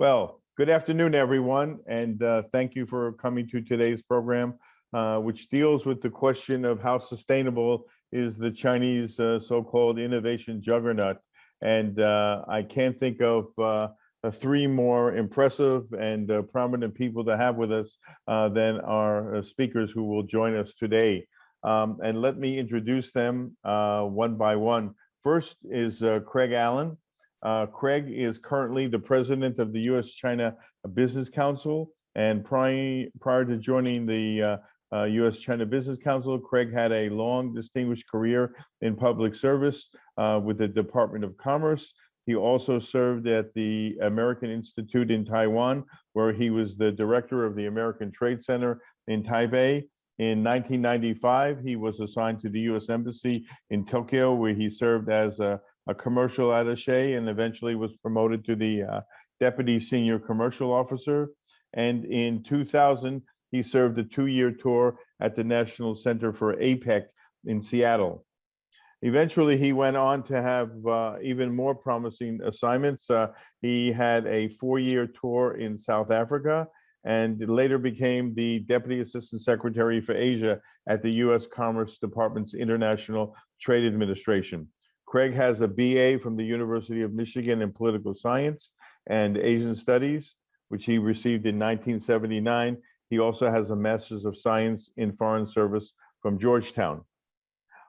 Well, good afternoon, everyone, and thank you for coming to today's program, which deals with the question of how sustainable is the Chinese so-called innovation juggernaut. And I can't think of three more impressive and prominent people to have with us than our speakers who will join us today. And let me introduce them one by one. First is Craig Allen. Craig is currently the president of the U.S.-China Business Council, and prior to joining the U.S.-China Business Council, Craig had a long, distinguished career in public service with the Department of Commerce. He also served at the American Institute in Taiwan, where he was the director of the American Trade Center in Taipei. In 1995, he was assigned to the U.S. Embassy in Tokyo, where he served as a commercial attaché and eventually was promoted to the deputy senior commercial officer. And in 2000, he served a 2-year tour at the National Center for APEC in Seattle. Eventually, he went on to have even more promising assignments. He had a 4-year tour in South Africa and later became the Deputy Assistant Secretary for Asia at the U.S. Commerce Department's International Trade Administration. Craig has a BA from the University of Michigan in Political Science and Asian Studies, which he received in 1979. He also has a Master's of Science in Foreign Service from Georgetown.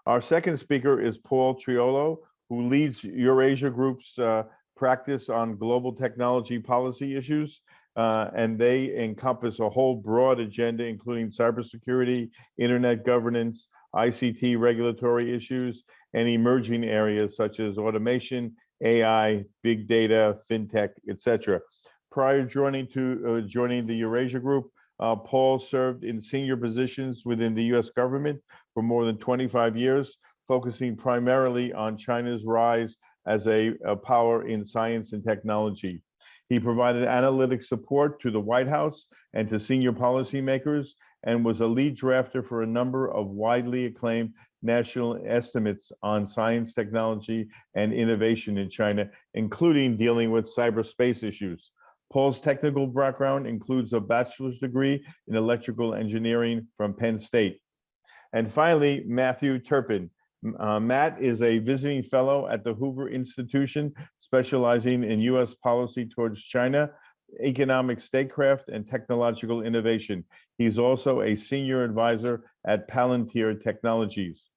Our second speaker is Paul Triolo, who leads Eurasia Group's practice on global technology policy issues, and they encompass a whole broad agenda, including cybersecurity, internet governance, ICT regulatory issues, and emerging areas such as automation, AI, big data, fintech, etc. Prior joining the Eurasia Group, Paul served in senior positions within the U.S. government for more than 25 years, focusing primarily on China's rise as a power in science and technology. He provided analytic support to the White House and to senior policymakers, and was a lead drafter for a number of widely acclaimed national estimates on science, technology, and innovation in China, including dealing with cyberspace issues. Paul's technical background includes a bachelor's degree in electrical engineering from Penn State. And finally, Matthew Turpin. Matt is a visiting fellow at the Hoover Institution, specializing in U.S. policy towards China, economic statecraft, and technological innovation. He's also a senior advisor at Palantir Technologies.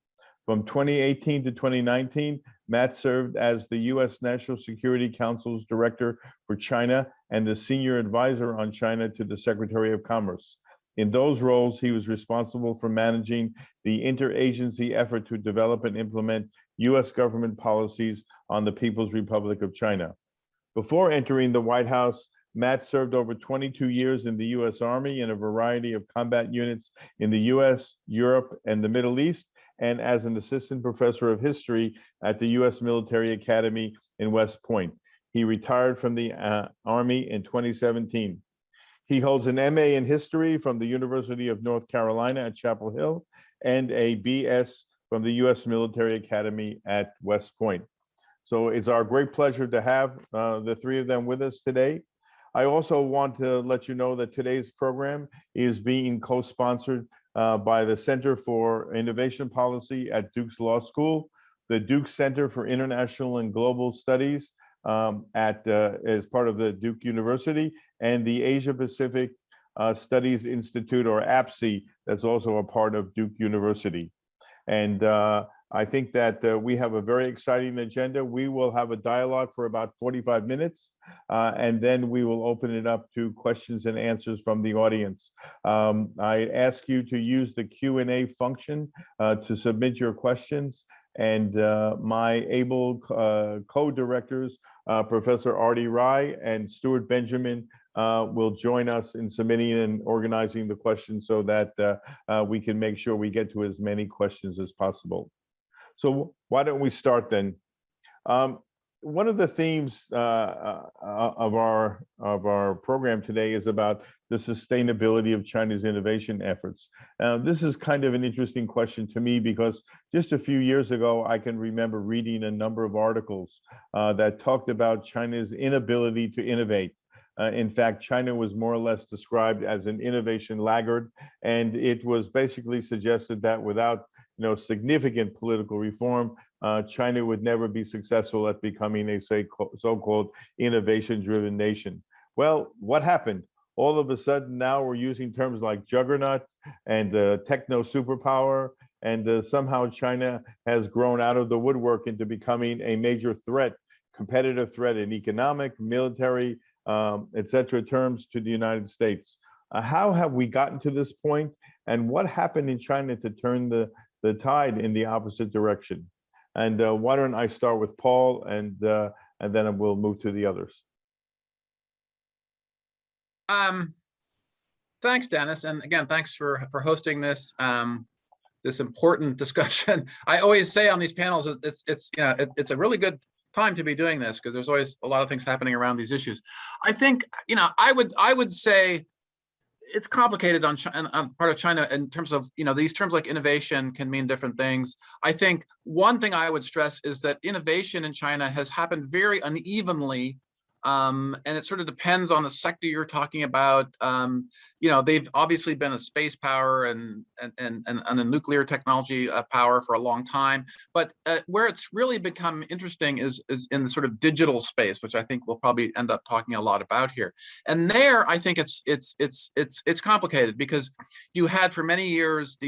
From 2018 to 2019, Matt served as the U.S. National Security Council's director for China and the senior advisor on China to the Secretary of Commerce. In those roles, he was responsible for managing the interagency effort to develop and implement U.S. government policies on the People's Republic of China. Before entering the White House, Matt served over 22 years in the U.S. Army in a variety of combat units in the U.S., Europe, and the Middle East, and as an assistant professor of history at the U.S. Military Academy in West Point. He retired from the Army in 2017. He holds an MA in history from the University of North Carolina at Chapel Hill and a BS from the U.S. Military Academy at West Point. So it's our great pleasure to have the three of them with us today. I also want to let you know that today's program is being co-sponsored by the Center for Innovation Policy at Duke's Law School, the Duke Center for International and Global Studies as part of the Duke University, and the Asia Pacific Studies Institute, or APSI, that's also a part of Duke University. And I think that we have a very exciting agenda. We will have a dialogue for about 45 minutes, and then we will open it up to questions and answers from the audience. I ask you to use the Q&A function to submit your questions, and my able co-directors, Professor Artie Rai and Stuart Benjamin, will join us in submitting and organizing the questions so that we can make sure we get to as many questions as possible. So why don't we start then? One of the themes of our program today is about the sustainability of China's innovation efforts. This is kind of an interesting question to me because just a few years ago, I can remember reading a number of articles that talked about China's inability to innovate. In fact, China was more or less described as an innovation laggard, and it was basically suggested that without significant political reform, China would never be successful at becoming a so-called innovation-driven nation. Well, what happened? All of a sudden, now we're using terms like juggernaut and techno superpower, and somehow China has grown out of the woodwork into becoming a major threat, competitive threat in economic, military, et cetera, terms to the United States. How have we gotten to this point, and what happened in China to turn the tide in the opposite direction? And why don't I start with Paul, and then we'll move to the others. Thanks, Dennis, and again, thanks for hosting this this important discussion. I always say on these panels, it's a really good time to be doing this because there's always a lot of things happening around these issues. I think I would say it's complicated on part of China in terms of these terms like innovation can mean different things. I think one thing I would stress is that innovation in China has happened very unevenly. And it sort of depends on the sector you're talking about. They've obviously been a space power and a nuclear technology power for a long time. But where it's really become interesting is in the sort of digital space, which I think we'll probably end up talking a lot about here. And there, I think it's complicated because you had for many years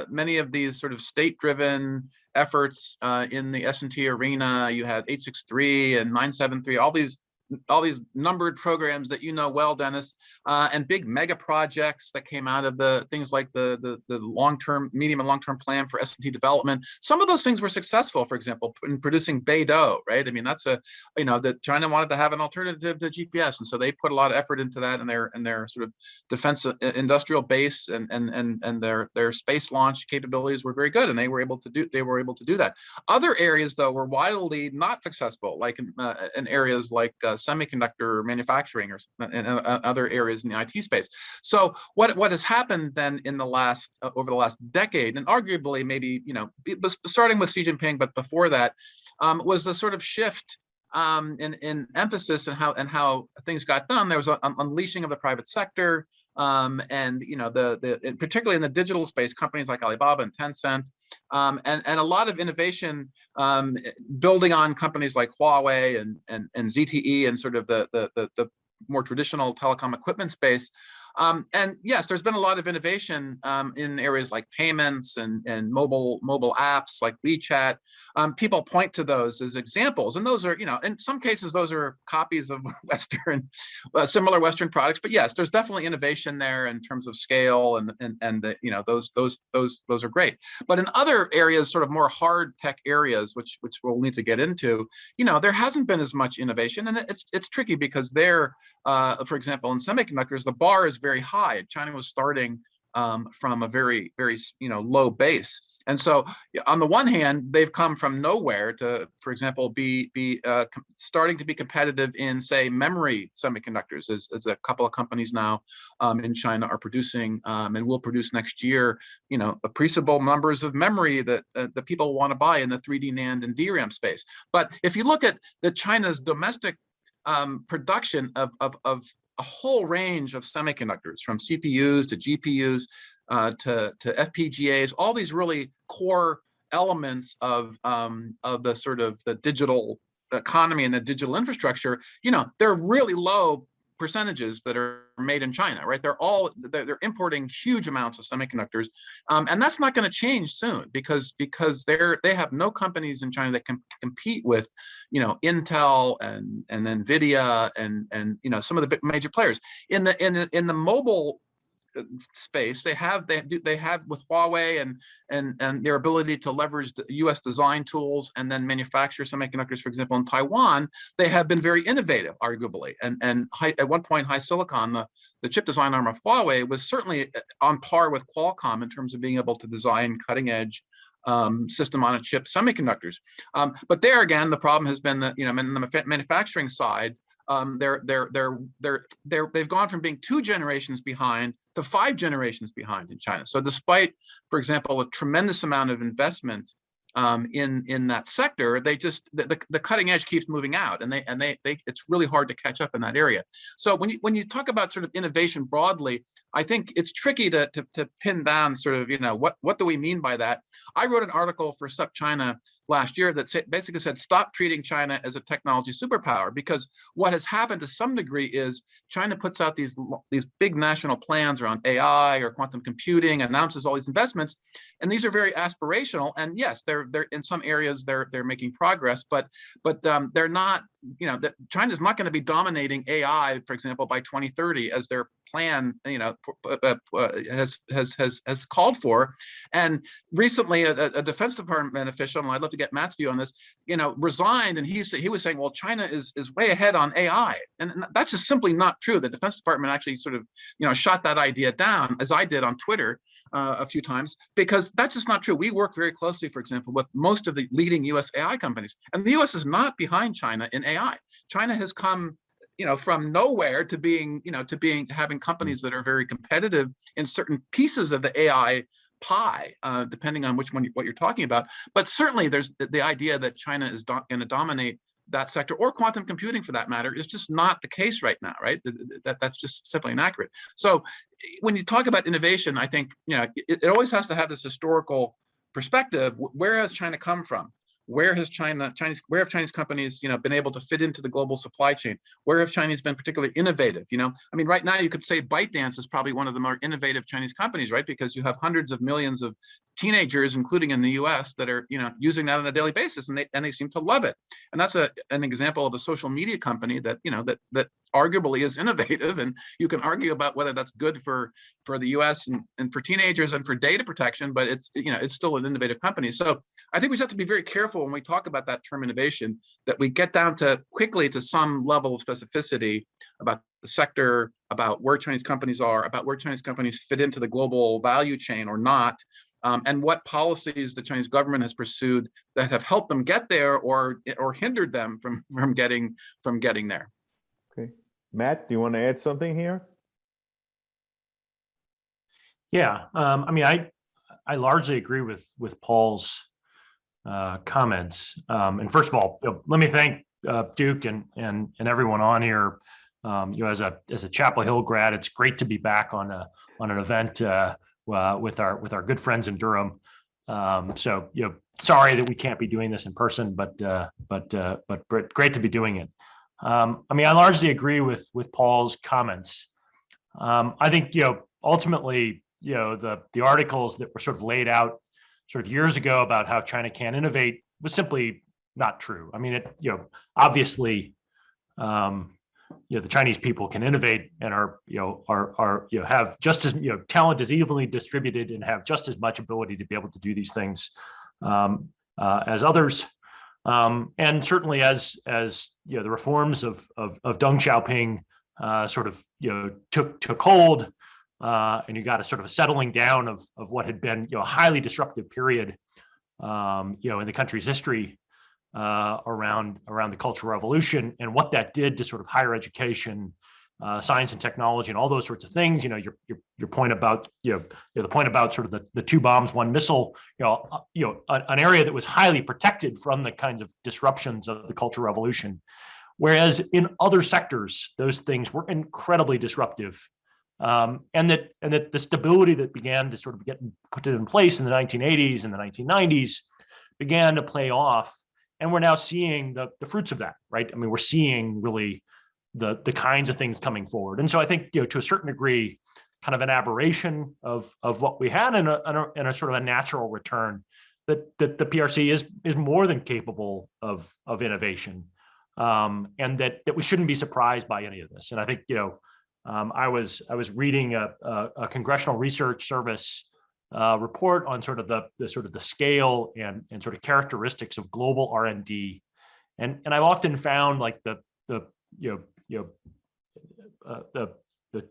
many of these sort of state-driven efforts in the S&T arena. You had 863 and 973, all these numbered programs that well, Dennis, and big mega projects that came out of the things like the long-term, medium and long-term plan for S&T development. Some of those things were successful, for example, in producing Beidou, right? I mean, that's that China wanted to have an alternative to GPS, and so they put a lot of effort into that, and their sort of defense industrial base and their space launch capabilities were very good, and they were able to do that. Other areas, though, were wildly not successful, like in areas like semiconductor manufacturing or in other areas in the IT space. So what has happened then in over the last decade, and arguably maybe starting with Xi Jinping, but before that, was a sort of shift in emphasis and how things got done. There was an unleashing of the private sector. And particularly in the digital space, companies like Alibaba and Tencent, and a lot of innovation building on companies like Huawei and ZTE and sort of the more traditional telecom equipment space. And yes, there's been a lot of innovation in areas like payments and mobile apps like WeChat. People point to those as examples, and those are, in some cases, those are copies of similar Western products. But yes, there's definitely innovation there in terms of scale, and those are great. But in other areas, sort of more hard tech areas, which we'll need to get into, there hasn't been as much innovation, and it's tricky because for example, in semiconductors, the bar is very high. China was starting from a very, very low base, and so on the one hand, they've come from nowhere to, for example, be starting to be competitive in, say, memory semiconductors, as a couple of companies now in China are producing and will produce next year, appreciable numbers of memory that the people want to buy in the 3D NAND and DRAM space. But if you look at China's domestic production of a whole range of semiconductors, from CPUs to GPUs to FPGAs, all these really core elements of the sort of the digital economy and the digital infrastructure. They're really low percentages that are made in China, right? They're importing huge amounts of semiconductors, and that's not going to change soon because they have no companies in China that can compete with, Intel and Nvidia and some of the big major players in the mobile space. They have with Huawei and their ability to leverage the U.S. design tools and then manufacture semiconductors, for example, in Taiwan. They have been very innovative, arguably, and at one point, HiSilicon, the chip design arm of Huawei, was certainly on par with Qualcomm in terms of being able to design cutting edge system on a chip semiconductors. But there again, the problem has been that in the manufacturing side, they've gone from being 2 generations behind to 5 generations behind in China. So despite, for example, a tremendous amount of investment in that sector, they just the cutting edge keeps moving out, and they it's really hard to catch up in that area. So when you talk about sort of innovation broadly, I think it's tricky to pin down sort of, what do we mean by that. I wrote an article for SupChina last year that basically said stop treating China as a technology superpower, because what has happened to some degree is China puts out these big national plans around AI or quantum computing, announces all these investments, and these are very aspirational. And yes, they're in some areas they're making progress, but they're not. China's not going to be dominating AI, for example, by 2030 as their plan, has called for. And recently, a Defense Department official, and I'd love to get Matt's view on this, resigned, and he was saying, well, China is way ahead on AI, and that's just simply not true. The Defense Department actually sort of, shot that idea down, as I did on Twitter a few times, because that's just not true. We work very closely, for example, with most of the leading U.S. AI companies, and the U.S. is not behind China in AI. China has come, from nowhere to being, having companies that are very competitive in certain pieces of the AI pie, depending on what you're talking about. But certainly, there's the idea that China is going to dominate that sector, or quantum computing for that matter, is just not the case right now, right? That's just simply inaccurate. So when you talk about innovation, I think, it always has to have this historical perspective. Where has China come from? Where have Chinese companies, been able to fit into the global supply chain? Where have Chinese been particularly innovative? Right now you could say ByteDance is probably one of the more innovative Chinese companies, right? Because you have hundreds of millions of teenagers, including in the U.S., that are, using that on a daily basis, and they seem to love it. And that's an example of a social media company that, that arguably is innovative, and you can argue about whether that's good for the U.S. and for teenagers and for data protection, but it's still an innovative company. So I think we just have to be very careful when we talk about that term innovation, that we get down to quickly to some level of specificity about the sector, about where Chinese companies are, about where Chinese companies fit into the global value chain or not, and what policies the Chinese government has pursued that have helped them get there or hindered them from getting there. Okay, Matt, do you want to add something here? Yeah, I largely agree with Paul's comments. And first of all, let me thank Duke and everyone on here. As a Chapel Hill grad, it's great to be back on an event with our good friends in Durham. So sorry that we can't be doing this in person, but great to be doing it. I largely agree with Paul's comments. I think ultimately the articles that were sort of laid out sort of years ago about how China can innovate was simply not true. Obviously, the Chinese people can innovate and are have just as talent is evenly distributed and have just as much ability to be able to do these things as others. And certainly as the reforms of Deng Xiaoping sort of took hold, and you got a sort of a settling down of what had been a highly disruptive period in the country's history around the Cultural Revolution, and what that did to sort of higher education, science and technology, and all those sorts of things. Your point about the point about sort of the 2 bombs, 1 missile. An area that was highly protected from the kinds of disruptions of the Cultural Revolution, whereas in other sectors those things were incredibly disruptive. And that the stability that began to sort of get put in place in the 1980s and the 1990s began to play off, and we're now seeing the fruits of that, right? We're seeing really the kinds of things coming forward, and so I think to a certain degree, kind of an aberration of what we had, and a sort of a natural return that the PRC is more than capable of innovation, and that we shouldn't be surprised by any of this. And I think I was reading a Congressional Research Service report on sort of the scale and sort of characteristics of global R&D, and I've often found like the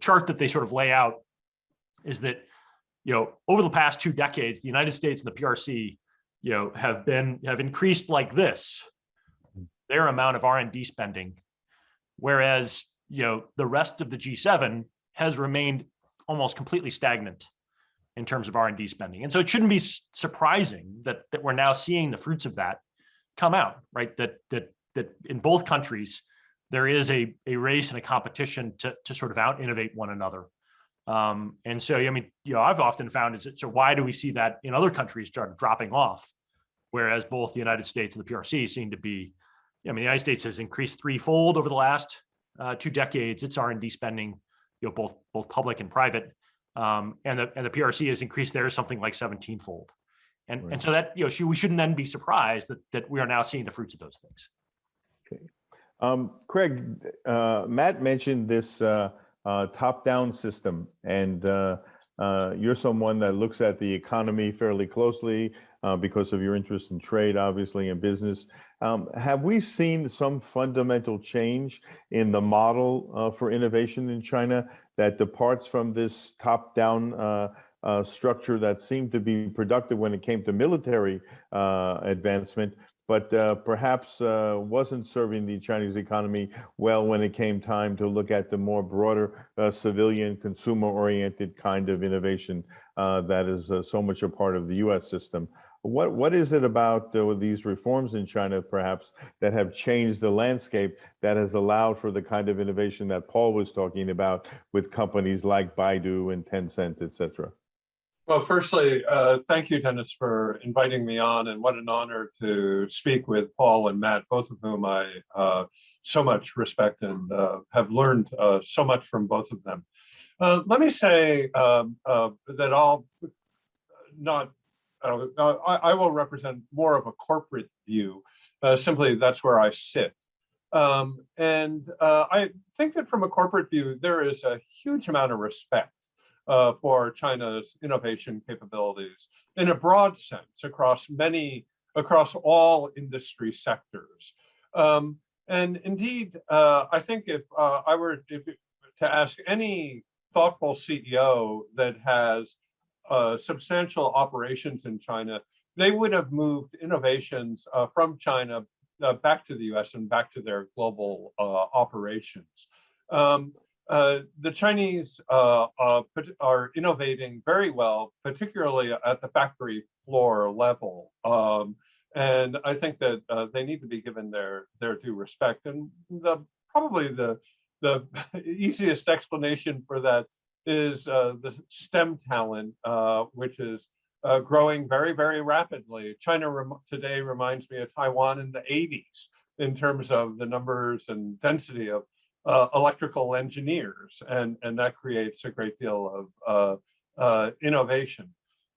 chart that they sort of lay out is that over the past 2 decades, the United States and the PRC have increased like this their amount of R&D spending, whereas the rest of the G7 has remained almost completely stagnant. in terms of R&D spending. And so it shouldn't be surprising that we're now seeing the fruits of that come out, right? That in both countries, there is a race and a competition to sort of out innovate one another. And so, I mean, I've often found is that, so why do we see that in other countries start dropping off? Whereas both the United States and the PRC seem to be, I mean, the United States has increased threefold over the last 2 decades. Its R&D spending, both public and private, and the PRC has increased theirs something like 17-fold. And so that, we shouldn't then be surprised that we are now seeing the fruits of those things. Craig, Matt mentioned this top-down system, and you're someone that looks at the economy fairly closely because of your interest in trade, obviously, and business. Have we seen some fundamental change in the model for innovation in China that departs from this top-down structure that seemed to be productive when it came to military advancement, but perhaps wasn't serving the Chinese economy well when it came time to look at the more broader civilian, consumer-oriented kind of innovation that is so much a part of the U.S. system? What is it about these reforms in China, perhaps, that have changed the landscape that has allowed for the kind of innovation that Paul was talking about with companies like Baidu and Tencent, et cetera? Well, firstly, thank you, Dennis, for inviting me on, and what an honor to speak with Paul and Matt, both of whom I so much respect and have learned so much from both of them. Let me say that I'll not, I will represent more of a corporate view. Simply, that's where I sit. And I think that from a corporate view, there is a huge amount of respect for China's innovation capabilities in a broad sense across all industry sectors. And indeed, I think if I were to ask any thoughtful CEO that has substantial operations in China, they would have moved innovations from China back to the US and back to their global operations. The Chinese are innovating very well, particularly at the factory floor level. And I think that they need to be given their due respect. And probably the easiest explanation for that is the STEM talent, which is growing very, very rapidly. China today reminds me of Taiwan in the 80s in terms of the numbers and density of electrical engineers, and that creates a great deal of innovation.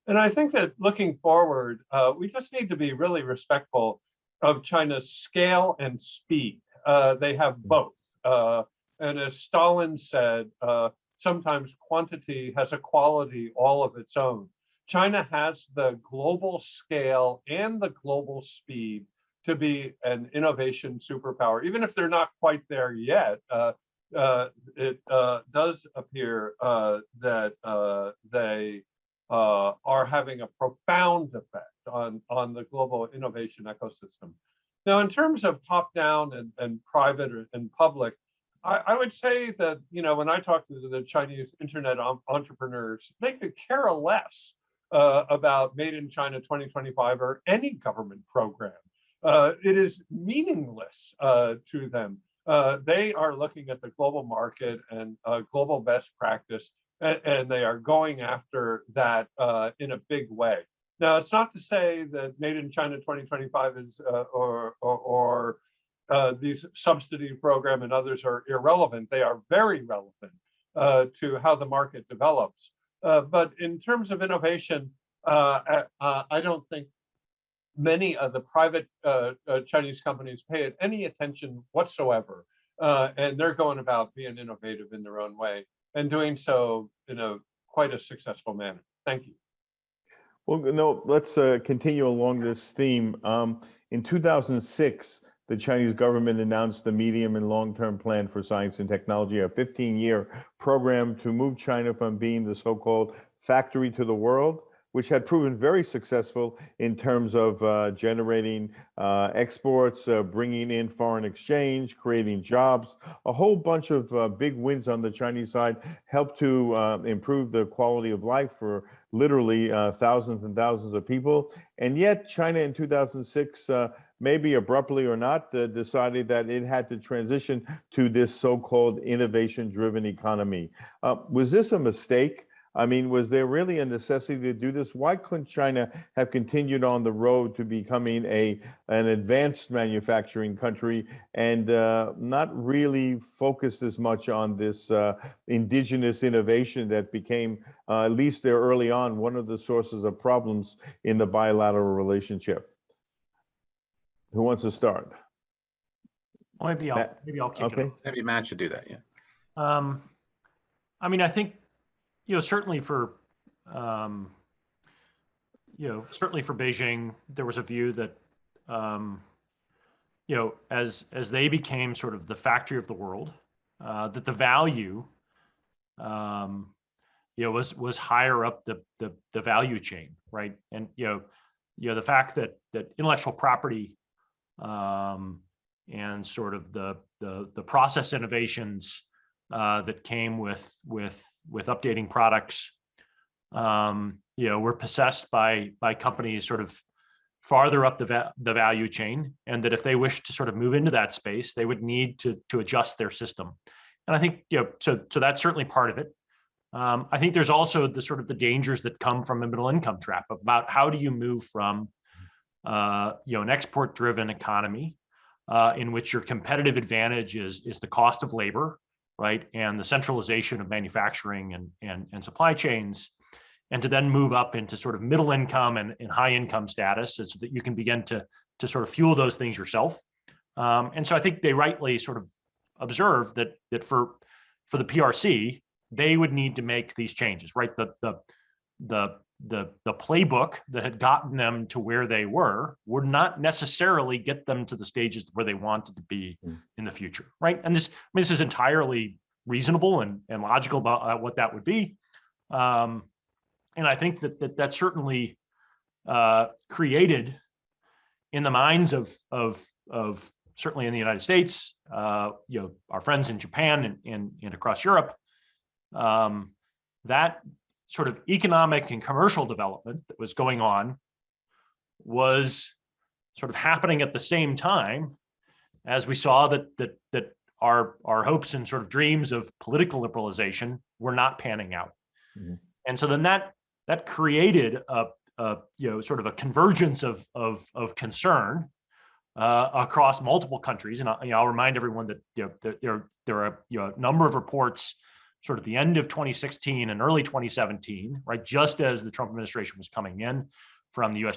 And I think that looking forward, we just need to be really respectful of China's scale and speed. They have both. And as Stalin said, sometimes quantity has a quality all of its own. China has the global scale and the global speed to be an innovation superpower. Even if they're not quite there yet, it does appear that they are having a profound effect on the global innovation ecosystem. Now, in terms of top-down and private and public, I would say that, when I talk to the Chinese internet entrepreneurs, they could care less about Made in China 2025 or any government program. It is meaningless to them. They are looking at the global market and global best practice, and they are going after that in a big way. Now, it's not to say that Made in China 2025 is or these subsidy program and others are irrelevant. They are very relevant to how the market develops. But in terms of innovation, I don't think many of the private Chinese companies pay it any attention whatsoever. And they're going about being innovative in their own way and doing so in quite a successful manner. Thank you. Well, no, let's continue along this theme. In 2006, the Chinese government announced the medium and long-term plan for science and technology, a 15-year program to move China from being the so-called factory to the world, which had proven very successful in terms of generating exports, bringing in foreign exchange, creating jobs. A whole bunch of big wins on the Chinese side helped to improve the quality of life for literally thousands and thousands of people. And yet China in 2006, maybe abruptly or not, decided that it had to transition to this so-called innovation-driven economy. Was this a mistake? I mean, was there really a necessity to do this? Why couldn't China have continued on the road to becoming an advanced manufacturing country and not really focused as much on this indigenous innovation that became, at least there early on, one of the sources of problems in the bilateral relationship? Who wants to start? Well, maybe I'll kick it Okay. off. Maybe Matt should do that, yeah. I mean, I think, certainly for, certainly for Beijing, there was a view that, as they became sort of the factory of the world, that the value, was higher up the value chain, right? And the fact that intellectual property, and sort of the process innovations that came with updating products, were possessed by companies sort of farther up the value chain, and that if they wished to sort of move into that space, they would need to adjust their system. And I think so that's certainly part of it. I think there's also the sort of the dangers that come from a middle income trap about how do you move from an export-driven economy in which your competitive advantage is the cost of labor, right, and the centralization of manufacturing and supply chains, and to then move up into sort of middle income and high income status so that you can begin to sort of fuel those things yourself. And so I think they rightly sort of observed that for the PRC, they would need to make these changes, right? The playbook that had gotten them to where they were would not necessarily get them to the stages where they wanted to be in the future, right? And this is entirely reasonable and logical about what that would be. And I think that certainly created in the minds of certainly in the United States, our friends in Japan and across Europe, that sort of economic and commercial development that was going on was sort of happening at the same time as we saw that our hopes and sort of dreams of political liberalization were not panning out. Mm-hmm. And so then that created a sort of a convergence of concern across multiple countries. And I'll remind everyone that there are a number of reports sort of the end of 2016 and early 2017, right, just as the Trump administration was coming in, from the U.S.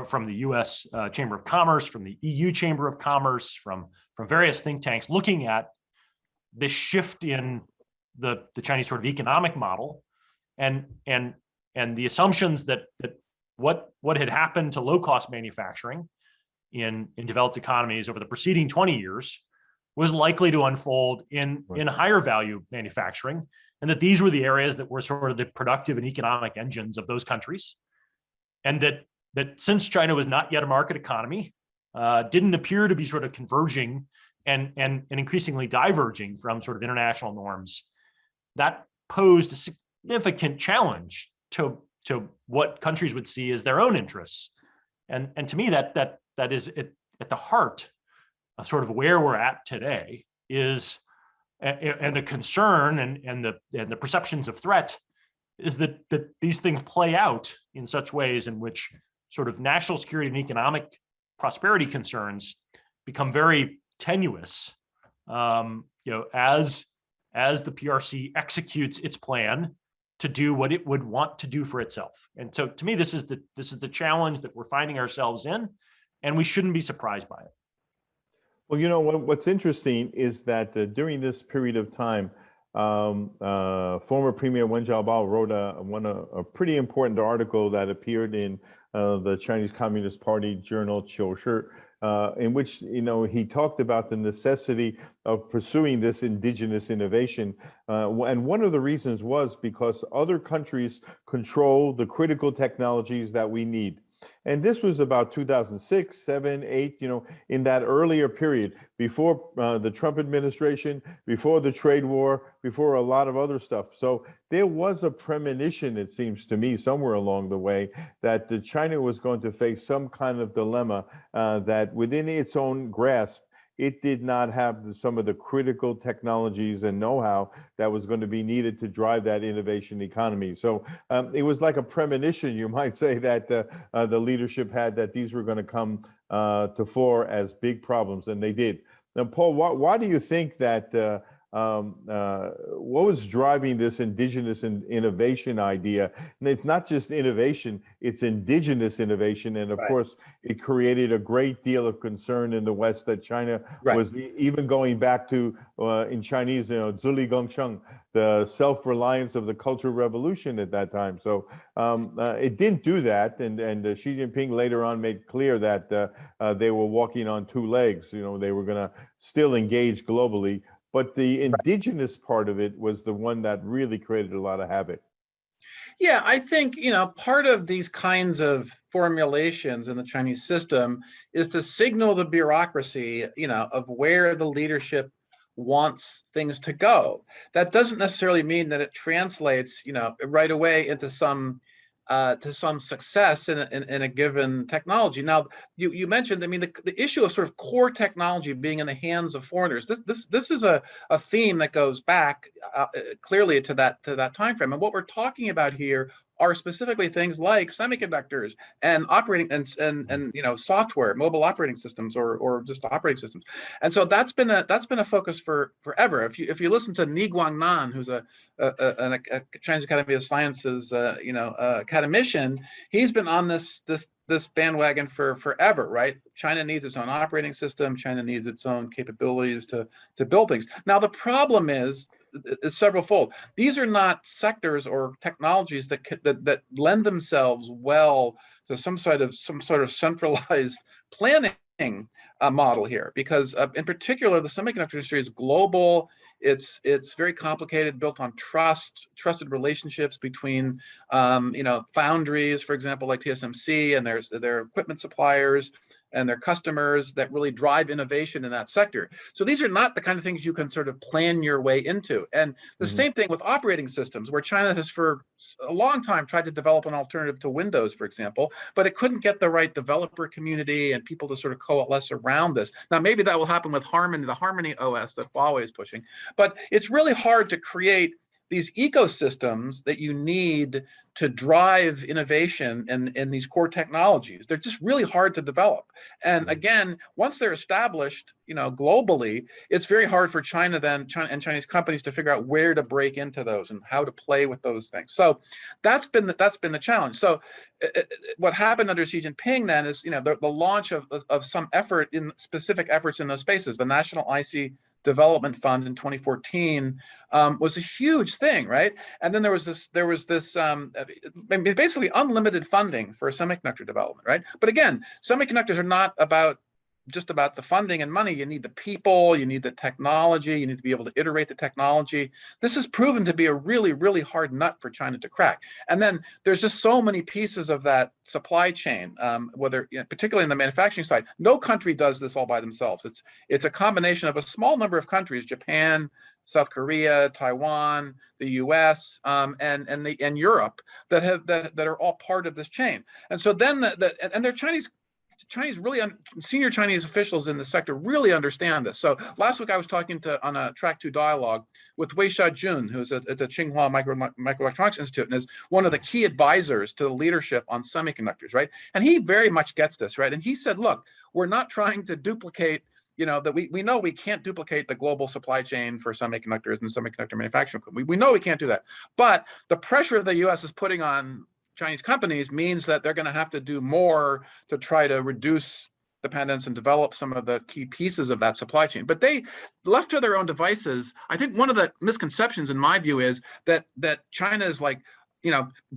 from the U.S. Chamber of Commerce, from the EU Chamber of Commerce, from various think tanks, looking at this shift in the Chinese sort of economic model, and the assumptions that what had happened to low cost manufacturing in developed economies over the preceding 20 years was likely to unfold in higher value manufacturing, and that these were the areas that were sort of the productive and economic engines of those countries. And that since China was not yet a market economy, didn't appear to be sort of converging and increasingly diverging from sort of international norms, that posed a significant challenge to what countries would see as their own interests. And to me, that is at the heart of sort of where we're at today, is and the concern and the perceptions of threat is that these things play out in such ways in which sort of national security and economic prosperity concerns become very tenuous, as the PRC executes its plan to do what it would want to do for itself. And so to me, this is the challenge that we're finding ourselves in, and we shouldn't be surprised by it. Well, what's interesting is that during this period of time, former Premier Wen Jiabao wrote a pretty important article that appeared in the Chinese Communist Party journal Qiu Shi, in which he talked about the necessity of pursuing this indigenous innovation, and one of the reasons was because other countries control the critical technologies that we need. And this was about 2006, 7, 8, in that earlier period before the Trump administration, before the trade war, before a lot of other stuff. So there was a premonition, it seems to me, somewhere along the way, that China was going to face some kind of dilemma that within its own grasp, it did not have some of the critical technologies and know-how that was going to be needed to drive that innovation economy. So it was like a premonition, you might say, that the leadership had, that these were going to come to fore as big problems, and they did. Now, Paul, why do you think that? What was driving this indigenous innovation idea? And it's not just innovation, it's indigenous innovation. And of Right. course, it created a great deal of concern in the West that China Right. was even going back to, in Chinese, Zuli Gongsheng, the self-reliance of the Cultural Revolution at that time. So it didn't do that. And Xi Jinping later on made clear that they were walking on two legs. They were going to still engage globally. But the indigenous part of it was the one that really created a lot of havoc. Yeah, I think, part of these kinds of formulations in the Chinese system is to signal the bureaucracy, of where the leadership wants things to go. That doesn't necessarily mean that it translates, right away into some success in a given technology. Now, you mentioned, the issue of sort of core technology being in the hands of foreigners. This is a theme that goes back clearly to that time frame. And what we're talking about here are specifically things like semiconductors and operating and software, mobile operating systems, or just operating systems. And so that's been a focus for forever. If you listen to Ni Guangnan, who's a Chinese Academy of Sciences academician, he's been on this bandwagon for forever, right? China needs its own operating system. China needs its own capabilities to build things. Now, the problem is several-fold. These are not sectors or technologies that lend themselves well to some sort of centralized planning model here, because in particular, the semiconductor industry is global. It's very complicated, built on trusted relationships between foundries, for example, like TSMC, and their equipment suppliers and their customers that really drive innovation in that sector. So these are not the kind of things you can sort of plan your way into. And the same thing with operating systems, where China has for a long time tried to develop an alternative to Windows, for example, but it couldn't get the right developer community and people to sort of coalesce around this. Now, maybe that will happen with Harmony, the Harmony OS that Huawei is pushing, but it's really hard to create these ecosystems that you need to drive innovation in these core technologies. They're just really hard to develop. And again, once they're established, globally, it's very hard for China and Chinese companies to figure out where to break into those and how to play with those things. So that's been the challenge. So what happened under Xi Jinping then is, the launch of some specific efforts in those spaces. The National IC Development Fund in 2014 was a huge thing, right? And then there was this basically unlimited funding for semiconductor development, right? But again, semiconductors are not just about the funding and money. You need the people, you need the technology, you need to be able to iterate the technology. This has proven to be a really, really hard nut for China to crack. And then there's just so many pieces of that supply chain, particularly in the manufacturing side. No country does this all by themselves. It's a combination of a small number of countries: Japan, South Korea, Taiwan, the U.S., and Europe, that are all part of this chain. And so then they're senior Chinese officials in the sector really understand this. So last week I was talking on a Track 2 dialogue with Wei Xiaojun, who's at the Tsinghua Microelectronics Institute and is one of the key advisors to the leadership on semiconductors, right? And he very much gets this, right? And he said, look, we're not trying to duplicate, that we know we can't duplicate the global supply chain for semiconductors and semiconductor manufacturing. We know we can't do that. But the pressure the U.S. is putting on Chinese companies means that they're going to have to do more to try to reduce dependence and develop some of the key pieces of that supply chain. But they, left to their own devices, I think one of the misconceptions in my view is that China is like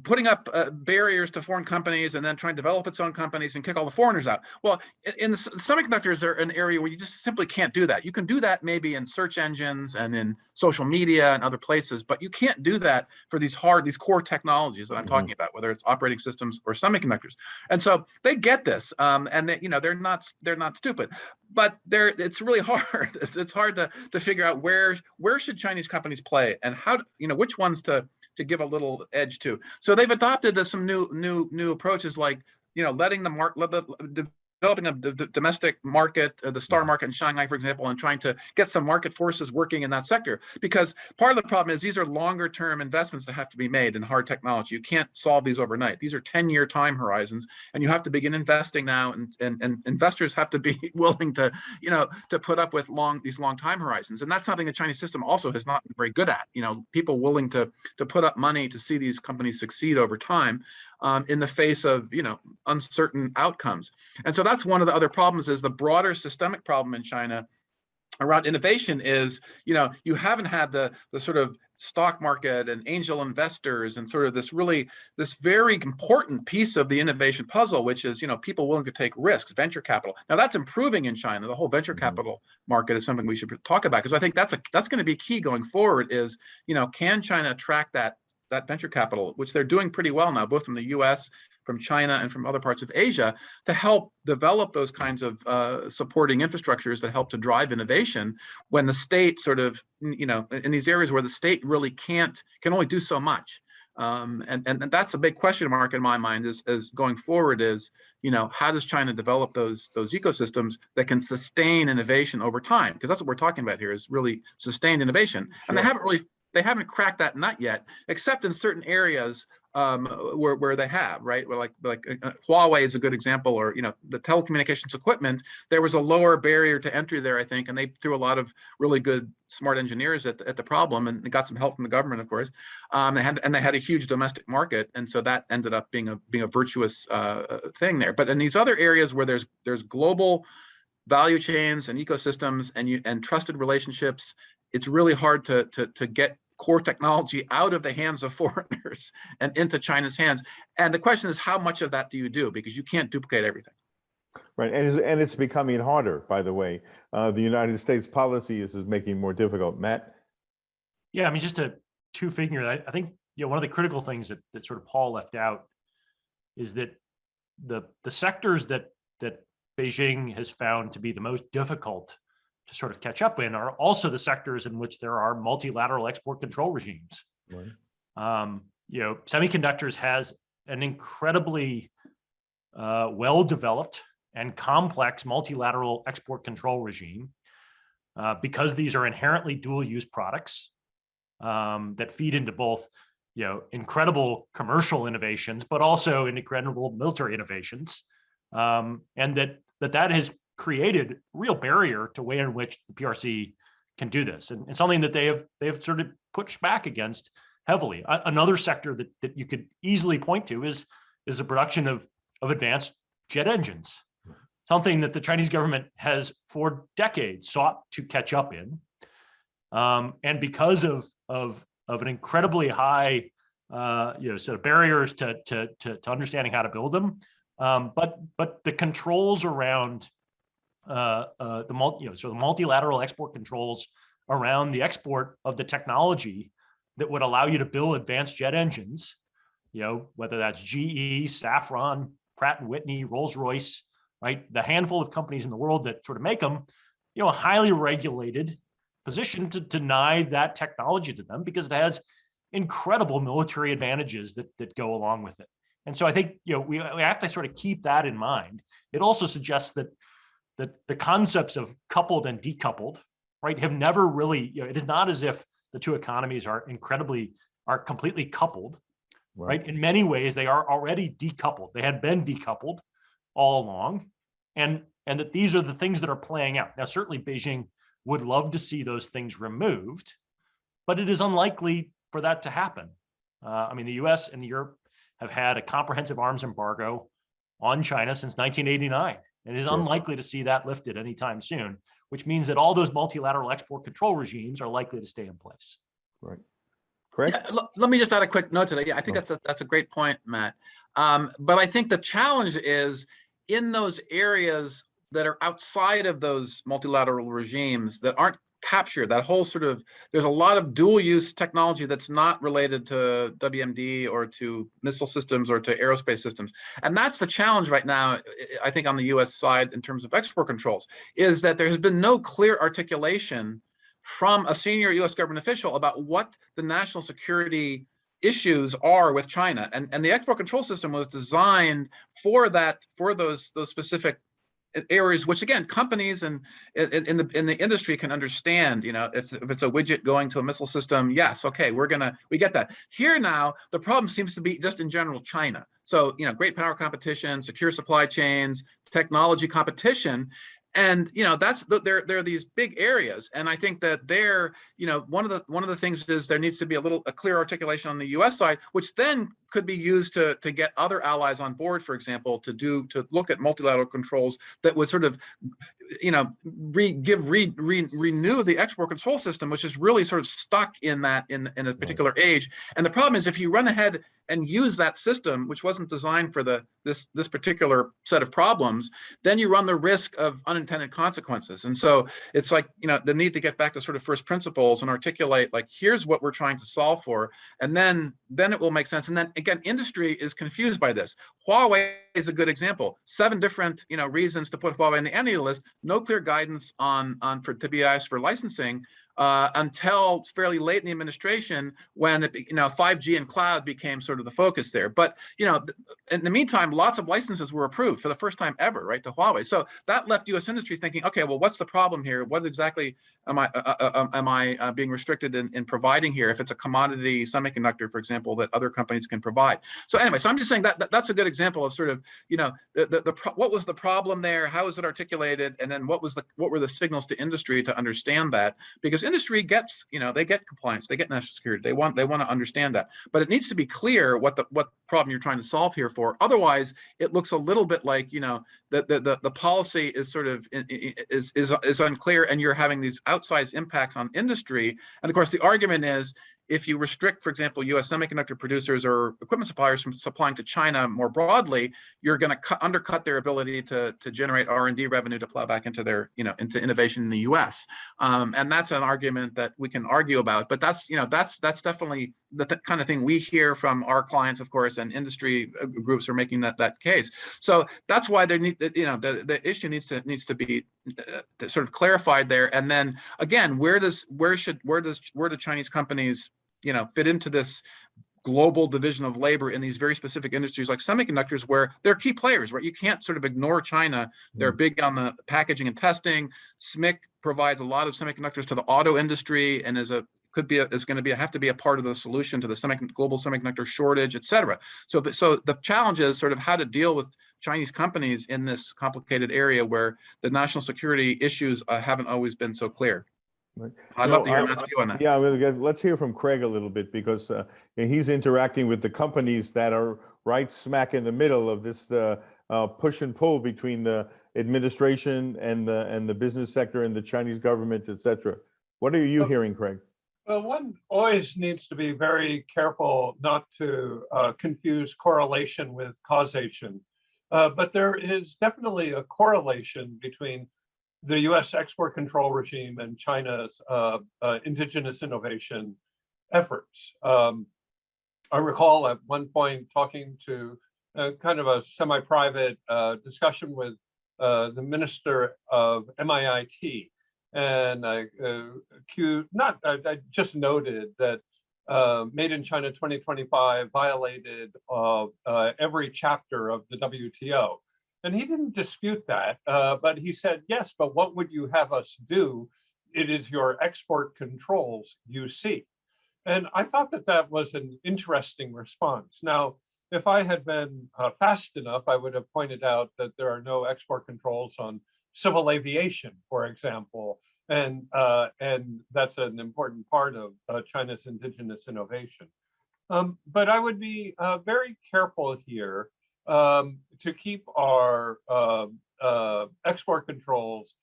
putting up barriers to foreign companies and then trying to develop its own companies and kick all the foreigners out. Well, in the semiconductors are an area where you just simply can't do that. You can do that maybe in search engines and in social media and other places, but you can't do that for these core technologies that I'm talking about, whether it's operating systems or semiconductors. And so they get this, and they're not stupid, but it's really hard. It's hard to figure out where should Chinese companies play and how, which ones to give a little edge to. So they've adopted some new approaches, like letting developing a domestic market, the STAR market in Shanghai, for example, and trying to get some market forces working in that sector. Because part of the problem is these are longer term investments that have to be made in hard technology. You can't solve these overnight. These are 10-year time horizons, and you have to begin investing now. And investors have to be willing to put up with these long time horizons. And that's something the Chinese system also has not been very good at. People willing to put up money to see these companies succeed over time. In the face of uncertain outcomes. And so that's one of the other problems, is the broader systemic problem in China around innovation is, you haven't had the sort of stock market and angel investors and sort of this very important piece of the innovation puzzle, which is, people willing to take risks, venture capital. Now that's improving in China. The whole venture capital market is something we should talk about, because I think that's going to be key going forward is, can China attract that venture capital, which they're doing pretty well now, both from the US, from China, and from other parts of Asia, to help develop those kinds of supporting infrastructures that help to drive innovation when the state sort of, in these areas where the state really can only do so much. And that's a big question mark in my mind is going forward is, how does China develop those ecosystems that can sustain innovation over time? Because that's what we're talking about here, is really sustained innovation. Sure. And they haven't cracked that nut yet, except in certain areas where they have, right? Where like Huawei is a good example, or the telecommunications equipment. There was a lower barrier to entry there, I think, and they threw a lot of really good, smart engineers at the problem, and they got some help from the government, of course. They had a huge domestic market, and so that ended up being a virtuous thing there. But in these other areas where there's global value chains and ecosystems and trusted relationships, it's really hard to get core technology out of the hands of foreigners and into China's hands. And the question is, how much of that do you do? Because you can't duplicate everything. Right, and it's becoming harder, by the way. The United States policy is making it more difficult. Matt? Yeah, I mean, just two figure. I think one of the critical things that sort of Paul left out is that the sectors that Beijing has found to be the most difficult to sort of catch up in are also the sectors in which there are multilateral export control regimes. Right. Semiconductors has an incredibly well-developed and complex multilateral export control regime because these are inherently dual-use products that feed into both, incredible commercial innovations, but also incredible military innovations, and that has created real barrier to way in which the PRC can do this, and something that they have sort of pushed back against heavily. Another sector that you could easily point to is the production of advanced jet engines, something that the Chinese government has for decades sought to catch up in, and because of an incredibly high set of barriers to understanding how to build them, but the controls around the multilateral export controls around the export of the technology that would allow you to build advanced jet engines, whether that's GE, Safran, Pratt and Whitney, Rolls-Royce, right? The handful of companies in the world that sort of make them, a highly regulated position to deny that technology to them because it has incredible military advantages that go along with it. And so I think, we have to sort of keep that in mind. It also suggests that the concepts of coupled and decoupled, right, have never really, it is not as if the two economies are completely coupled, right? In many ways, they are already decoupled. They had been decoupled all along, and that these are the things that are playing out. Now, certainly Beijing would love to see those things removed, but it is unlikely for that to happen. The US and Europe have had a comprehensive arms embargo on China since 1989. And it is unlikely to see that lifted anytime soon, which means that all those multilateral export control regimes are likely to stay in place. Right. correct? Yeah, let me just add a quick note to that. Yeah, I think that's a great point, Matt. But I think the challenge is in those areas that are outside of those multilateral regimes that aren't captured, that whole sort of, there's a lot of dual use technology that's not related to WMD or to missile systems or to aerospace systems. And that's the challenge right now, I think, on the US side in terms of export controls, is that there has been no clear articulation from a senior US government official about what the national security issues are with China. And the export control system was designed for that, for those specific areas, which again, companies and in the industry can understand. You know, if it's a widget going to a missile system, yes, okay, we get that. Here now, the problem seems to be just in general China. So, you know, great power competition, secure supply chains, technology competition. And you know, there are these big areas, and I think that you know, one of the things is there needs to be a clear articulation on the U.S. side, which then could be used to get other allies on board, for example, to look at multilateral controls that would sort of, you know, renew the export control system, which is really sort of stuck in a particular age. And the problem is, if you run ahead and use that system, which wasn't designed for this particular set of problems, then you run the risk of unintended consequences. And so it's like, you know, the need to get back to sort of first principles and articulate, like, here's what we're trying to solve for, and then it will make sense. And then again, industry is confused by this. Huawei is a good example. 7 different, you know, reasons to put Huawei in the entity list. No clear guidance to be asked for licensing until fairly late in the administration, when 5G and cloud became sort of the focus there. But you know, in the meantime, lots of licenses were approved for the first time ever, right, to Huawei. So that left U.S. industries thinking, okay, well, what's the problem here? What exactly am I being restricted in providing here? If it's a commodity semiconductor, for example, that other companies can provide. So anyway, so I'm just saying that's a good example of sort of, you know, what was the problem there? How is it articulated? And then what were the signals to industry to understand that? Because industry gets, you know, they get compliance, they get national security, they want to understand that, but it needs to be clear what problem you're trying to solve here for. Otherwise, it looks a little bit like, you know, the policy is sort of is unclear, and you're having these outsized impacts on industry. And of course, the argument is, if you restrict, for example, U.S. semiconductor producers or equipment suppliers from supplying to China more broadly, you're going to undercut their ability to generate R&D revenue to plow back into their, you know, into innovation in the U.S. And that's an argument that we can argue about. But that's, you know, that's definitely the kind of thing we hear from our clients, of course, and industry groups are making that case. So that's why there you know, the issue needs to be sort of clarified there. And then again, where do Chinese companies, you know, fit into this global division of labor in these very specific industries like semiconductors, where they're key players, right? You can't sort of ignore China. They're big on the packaging and testing. SMIC provides a lot of semiconductors to the auto industry and is going to have to be a part of the solution to the global semiconductor shortage, et cetera. So the challenge is sort of how to deal with Chinese companies in this complicated area where the national security issues haven't always been so clear. Right. I'd love to hear Matt's view on that. Yeah, let's hear from Craig a little bit, because he's interacting with the companies that are right smack in the middle of this push and pull between the administration and the business sector and the Chinese government, et cetera. What are you hearing, Craig? Well, one always needs to be very careful not to confuse correlation with causation. But there is definitely a correlation between the US export control regime and China's indigenous innovation efforts. I recall at one point talking to kind of a semi-private discussion with the minister of MIIT. And I just noted that Made in China 2025 violated every chapter of the WTO. And he didn't dispute that, but he said, yes, but what would you have us do? It is your export controls you seek. And I thought that was an interesting response. Now, if I had been fast enough, I would have pointed out that there are no export controls on civil aviation, for example. And that's an important part of China's indigenous innovation. But I would be very careful here to keep our export controls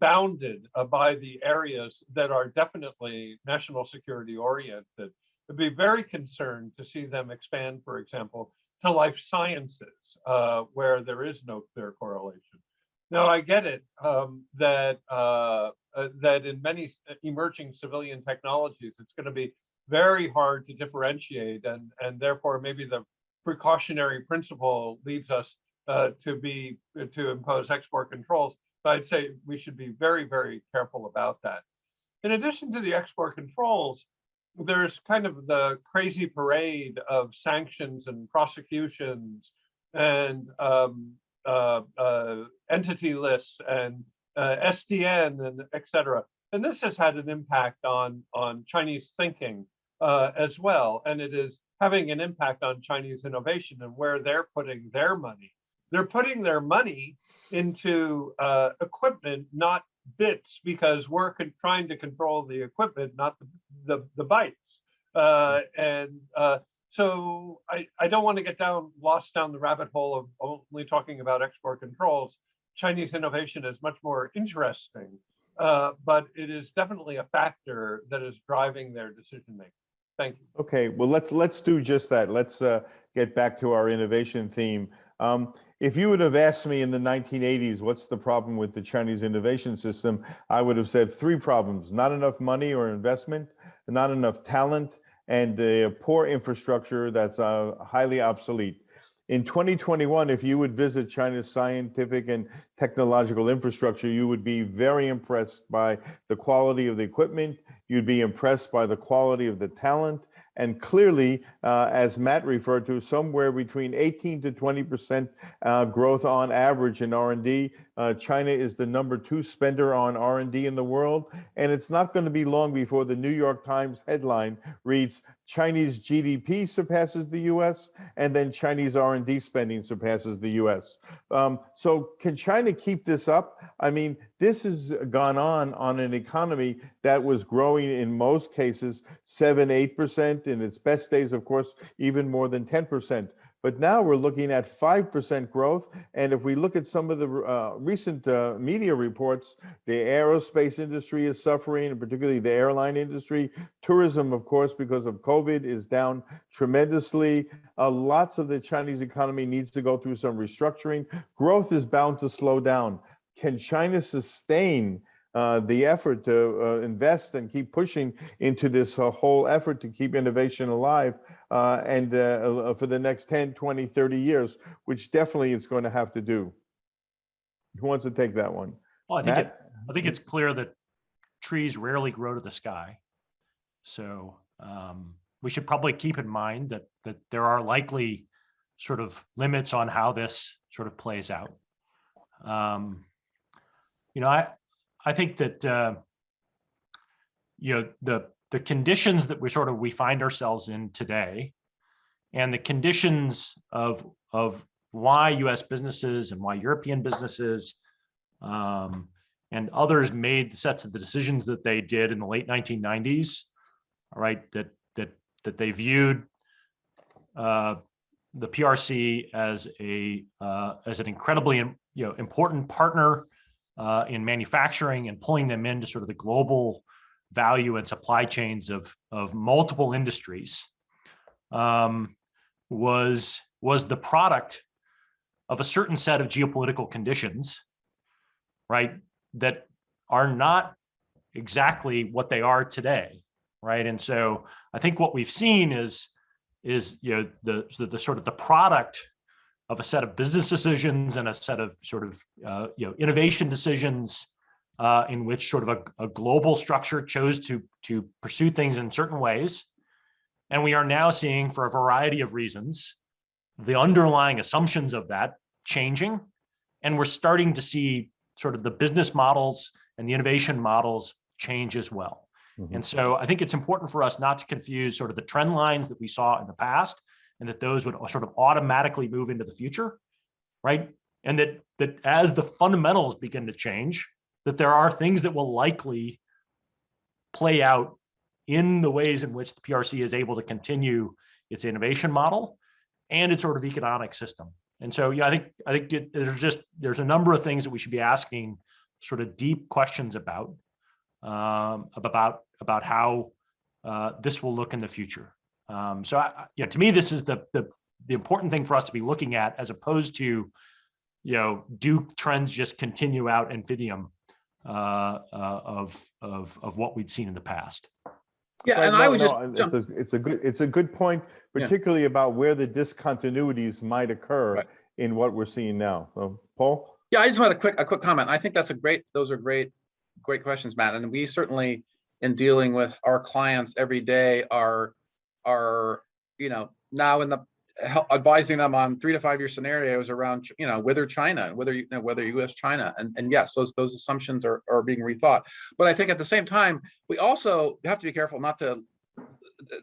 bounded by the areas that are definitely national security oriented. I'd be very concerned to see them expand, for example, to life sciences, where there is no clear correlation. Now, I get it that in many emerging civilian technologies, it's going to be very hard to differentiate, and therefore maybe the precautionary principle leads us to impose export controls. But I'd say we should be very, very careful about that. In addition to the export controls, there's kind of the crazy parade of sanctions and prosecutions and entity lists and SDN and et cetera. And this has had an impact on Chinese thinking as well. And it is having an impact on Chinese innovation and where they're putting their money. They're putting their money into equipment, not bits, because we're trying to control the equipment, not the bytes. So I don't want to get lost down the rabbit hole of only talking about export controls. Chinese innovation is much more interesting, but it is definitely a factor that is driving their decision making. Thank you. Okay, well, let's do just that. Let's get back to our innovation theme. If you would have asked me in the 1980s, what's the problem with the Chinese innovation system, I would have said 3 problems: not enough money or investment, not enough talent, and a poor infrastructure that's highly obsolete. In 2021, if you would visit China's scientific and technological infrastructure, you would be very impressed by the quality of the equipment. You'd be impressed by the quality of the talent. And clearly, as Matt referred to, somewhere between 18 to 20% growth on average in R&D. China is the #2 spender on R&D in the world. And it's not going to be long before the New York Times headline reads, Chinese GDP surpasses the US, and then Chinese R&D spending surpasses the US. So can China keep this up? I mean, this has gone on an economy that was growing in most cases 7, 8%, in its best days, of course, even more than 10%. But now we're looking at 5% growth. And if we look at some of the recent media reports, the aerospace industry is suffering, and particularly the airline industry. Tourism, of course, because of COVID, is down tremendously. Lots of the Chinese economy needs to go through some restructuring. Growth is bound to slow down. Can China sustain the effort to invest and keep pushing into this whole effort to keep innovation alive and for the next 10, 20, 30 years, which definitely it's going to have to do? Who wants to take that one? Well, I think it's clear that trees rarely grow to the sky. So we should probably keep in mind that there are likely sort of limits on how this sort of plays out. I think that the conditions that we find ourselves in today, and the conditions of why U.S. businesses and why European businesses and others made the sets of the decisions that they did in the late 1990s, all right, that they viewed the PRC as an incredibly important partner in manufacturing and pulling them into sort of the global value and supply chains of multiple industries, was the product of a certain set of geopolitical conditions, right, that are not exactly what they are today, right? And so I think what we've seen is the sort of the product of a set of business decisions and a set of sort of innovation decisions in which sort of a global structure chose to pursue things in certain ways. And we are now seeing, for a variety of reasons, the underlying assumptions of that changing. And we're starting to see sort of the business models and the innovation models change as well. Mm-hmm. And so I think it's important for us not to confuse sort of the trend lines that we saw in the past, and that those would sort of automatically move into the future, right? And that as the fundamentals begin to change, that there are things that will likely play out in the ways in which the PRC is able to continue its innovation model and its sort of economic system. And so, I think there's a number of things that we should be asking sort of deep questions about how this will look in the future. So, to me, this is the important thing for us to be looking at, as opposed to, do trends just continue out infinitum of what we'd seen in the past? Yeah, Right, and I no, would just no, jump. it's a good point, Yeah. particularly about where the discontinuities might occur Right. in what we're seeing now. So, Paul? Yeah, I just want a quick comment. I think those are great questions, Matt. And we certainly, in dealing with our clients every day, are now in the advising them on 3 to 5 year scenarios around whether China, whether US China, and yes, those assumptions are being rethought. But I think at the same time, we also have to be careful not to,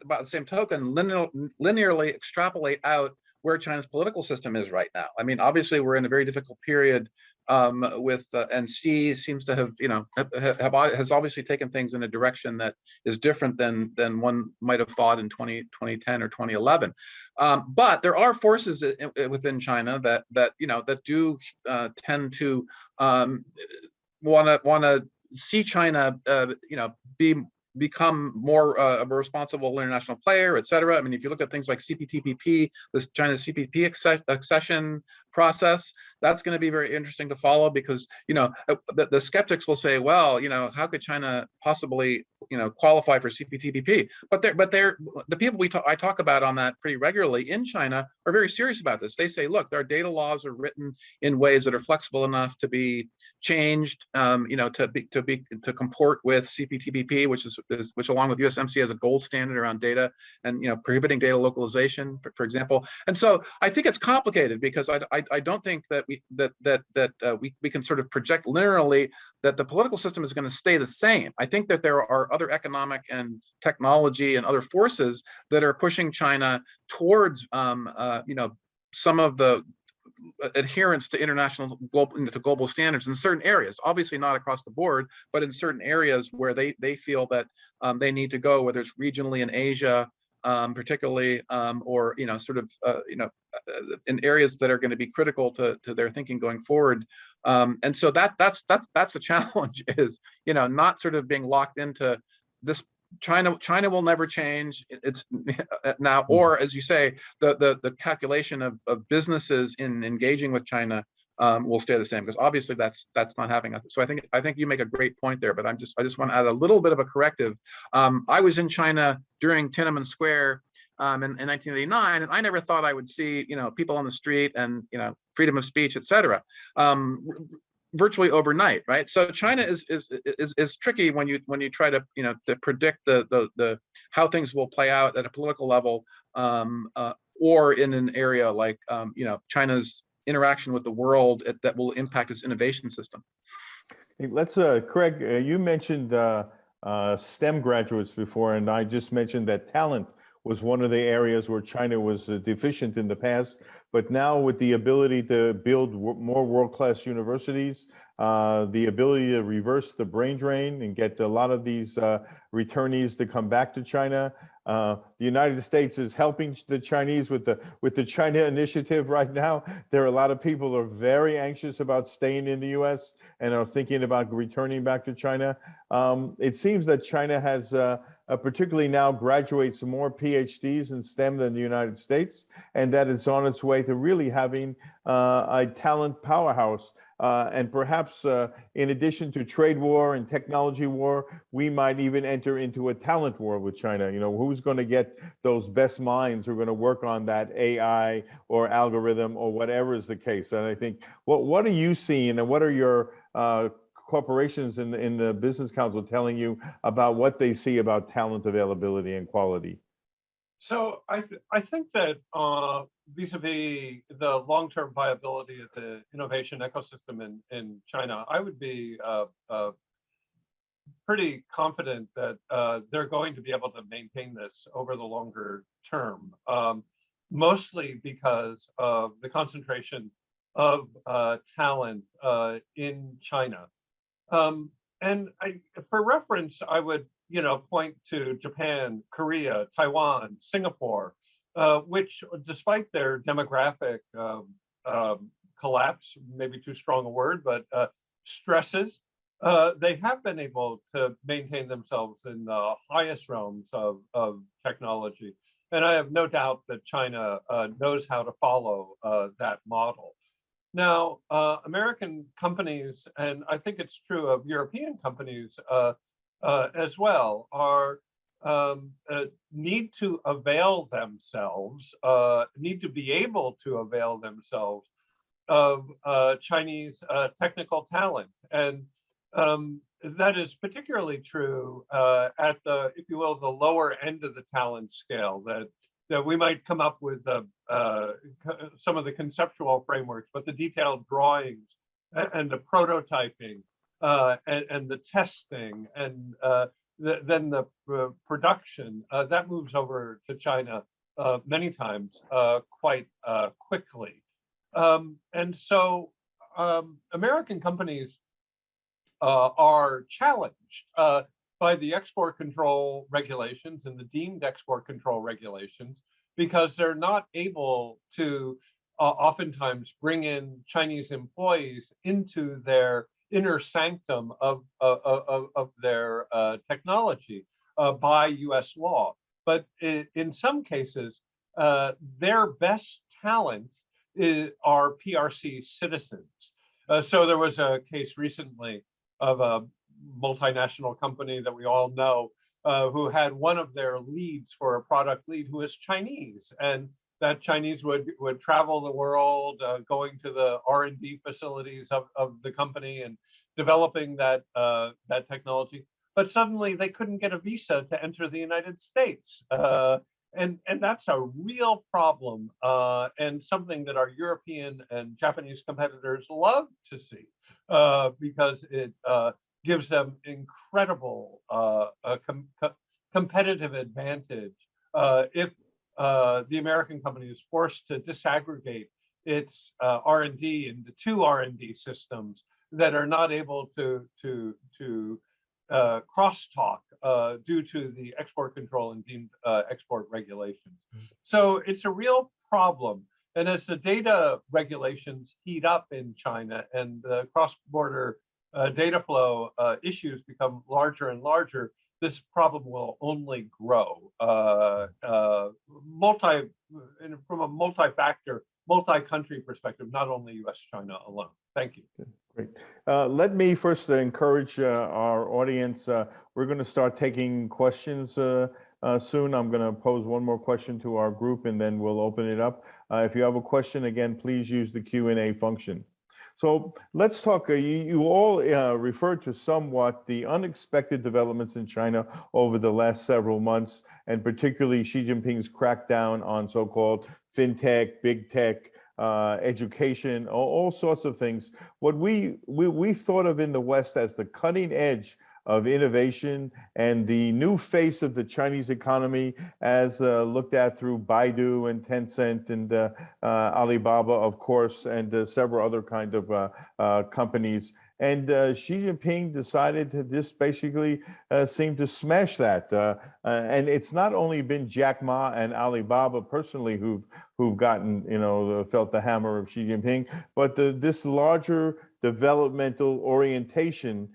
about the same token, linearly extrapolate out where China's political system is right now. I mean, obviously, we're in a very difficult period with and Xi seems to have has obviously taken things in a direction that is different than one might have thought in 2010 or 2011. But there are forces within China that do tend to want to see China become more of a responsible international player, et cetera. I mean, if you look at things like CPTPP, this China's CPP accession process, that's going to be very interesting to follow, because the skeptics will say, well, how could China possibly qualify for CPTPP? But the people I talk about on that pretty regularly in China are very serious about this. They say, look, our data laws are written in ways that are flexible enough to be changed, to comport with CPTPP, which along with USMC has a gold standard around data and prohibiting data localization, for example. And so I think it's complicated, because I don't think that we can sort of project linearly that the political system is going to stay the same. I think that there are other economic and technology and other forces that are pushing China towards some of the adherence to international global standards in certain areas, obviously not across the board, but in certain areas where they feel that they need to go, whether it's regionally in Asia, particularly, or in areas that are going to be critical to their thinking going forward. And so that's the challenge, is not sort of being locked into this. China will never change. It's now, or as you say, the calculation of businesses in engaging with China will stay the same, because obviously that's not happening. So I think you make a great point there, but I just want to add a little bit of a corrective. I was in China during Tiananmen Square in 1989, and I never thought I would see people on the street and freedom of speech, et cetera, virtually overnight, right? So China is tricky when you try to to predict the how things will play out at a political level, or in an area like China's interaction with the world that will impact its innovation system. Hey, let's Craig, you mentioned STEM graduates before, and I just mentioned that talent was one of the areas where China was deficient in the past. But now, with the ability to build more world-class universities, the ability to reverse the brain drain and get a lot of these returnees to come back to China, the United States is helping the Chinese with the China Initiative right now. There are a lot of people who are very anxious about staying in the U.S. and are thinking about returning back to China. It seems that China has, particularly now, graduates more PhDs in STEM than the United States, and that it's on its way to really having a talent powerhouse. And perhaps in addition to trade war and technology war, we might even enter into a talent war with China. Who's going to get those best minds who are going to work on that AI or algorithm or whatever is the case? And I think, what are you seeing, and what are your corporations in the Business Council telling you about what they see about talent availability and quality? So I think that vis-a-vis the long-term viability of the innovation ecosystem in China, I would be pretty confident that they're going to be able to maintain this over the longer term, mostly because of the concentration of talent in China. And for reference, I would point to Japan, Korea, Taiwan, Singapore, which, despite their demographic collapse, maybe too strong a word, but stresses, they have been able to maintain themselves in the highest realms of technology. And I have no doubt that China knows how to follow that model. Now, American companies, and I think it's true of European companies as well, are need to avail themselves, need to be able to avail themselves of Chinese technical talent. And that is particularly true at the, if you will, the lower end of the talent scale, that we might come up with some of the conceptual frameworks, but the detailed drawings and the prototyping and the testing and then the production, that moves over to China many times quite quickly. And so American companies are challenged by the export control regulations and the deemed export control regulations, because they're not able to oftentimes bring in Chinese employees into their inner sanctum of their technology by US law. But in some cases, their best talent are PRC citizens. So there was a case recently of a multinational company that we all know who had one of their leads for a product lead who is Chinese, and that Chinese would travel the world, going to the R&D facilities of the company and developing that technology. But suddenly they couldn't get a visa to enter the United States. And that's a real problem and something that our European and Japanese competitors love to see because it gives them incredible competitive advantage if the American company is forced to disaggregate its R&D into two R&D systems that are not able to crosstalk due to the export control and deemed export regulations. So it's a real problem. And as the data regulations heat up in China and the cross-border data flow issues become larger and larger, this problem will only grow. From a multi-factor, multi-country perspective, not only US, China alone. Thank you. Great. Let me first encourage our audience. We're going to start taking questions soon. I'm going to pose one more question to our group and then we'll open it up. If you have a question, again, please use the Q&A function. So let's talk, you all referred to somewhat the unexpected developments in China over the last several months, and particularly Xi Jinping's crackdown on so-called fintech, big tech, education, all sorts of things. What we thought of in the West as the cutting edge of innovation and the new face of the Chinese economy as looked at through Baidu and Tencent and Alibaba, of course, and several other kind of companies. And Xi Jinping decided to just basically seem to smash that. And it's not only been Jack Ma and Alibaba personally who've gotten, felt the hammer of Xi Jinping, but this larger developmental orientation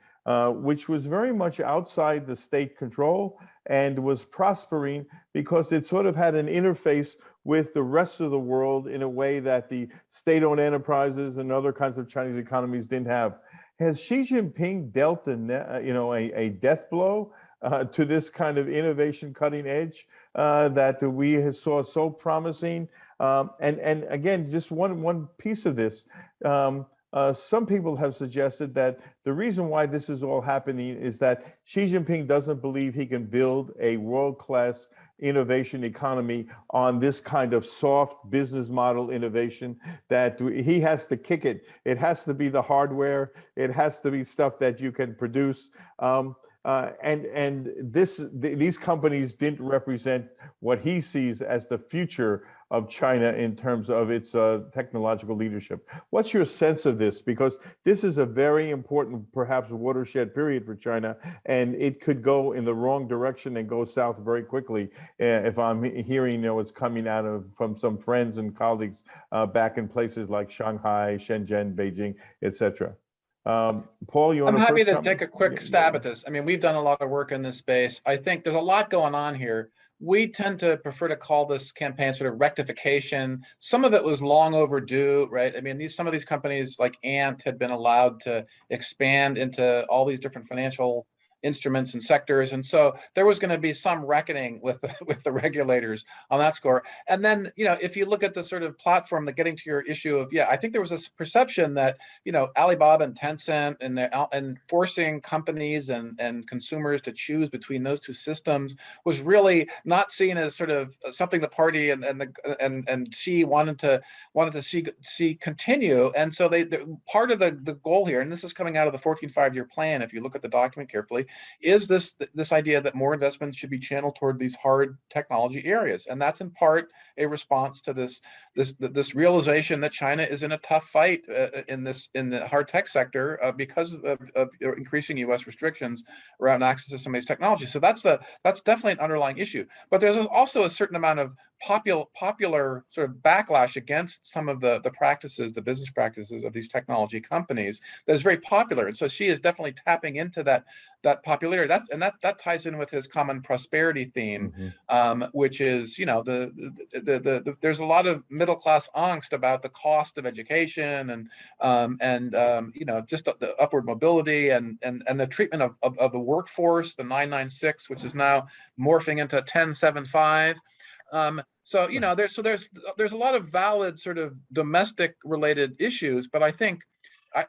which was very much outside the state control and was prospering because it sort of had an interface with the rest of the world in a way that the state-owned enterprises and other kinds of Chinese economies didn't have. Has Xi Jinping dealt a death blow to this kind of innovation cutting edge that we saw so promising? And again, just one piece of this. Some people have suggested that the reason why this is all happening is that Xi Jinping doesn't believe he can build a world-class innovation economy on this kind of soft business model innovation, that he has to kick it. It has to be the hardware. It has to be stuff that you can produce. And these companies didn't represent what he sees as the future of China in terms of its technological leadership. What's your sense of this? Because this is a very important, perhaps, watershed period for China, and it could go in the wrong direction and go south very quickly. If I'm hearing, it's coming out from some friends and colleagues back in places like Shanghai, Shenzhen, Beijing, etc. Paul, you I'm want to happy first to comment? take a quick Yeah, stab yeah. at this. I mean, we've done a lot of work in this space. I think there's a lot going on here. We tend to prefer to call this campaign sort of rectification. Some of it was long overdue, right? I mean, some of these companies like Ant had been allowed to expand into all these different financial instruments and sectors. And so there was going to be some reckoning with with the regulators on that score. And then, if you look at the sort of platform that getting to your issue of, I think there was this perception that, Alibaba and Tencent and forcing companies and consumers to choose between those two systems was really not seen as sort of something the party and Xi wanted to see continue. And so part of the goal here, and this is coming out of the 14 5-year plan, if you look at the document carefully, is this idea that more investments should be channeled toward these hard technology areas. And that's in part a response to this realization that China is in a tough fight in the hard tech sector because of increasing U.S. restrictions around access to some of these technologies. So that's definitely an underlying issue. But there's also a certain amount of popular sort of backlash against some of the business practices of these technology companies that is very popular. And so Xi is definitely tapping into that popularity. That ties in with his common prosperity theme, which is, there's a lot of middle class angst about the cost of education and just the upward mobility and the treatment of the workforce, the 996, which is now morphing into 1075. There's a lot of valid sort of domestic related issues, but I think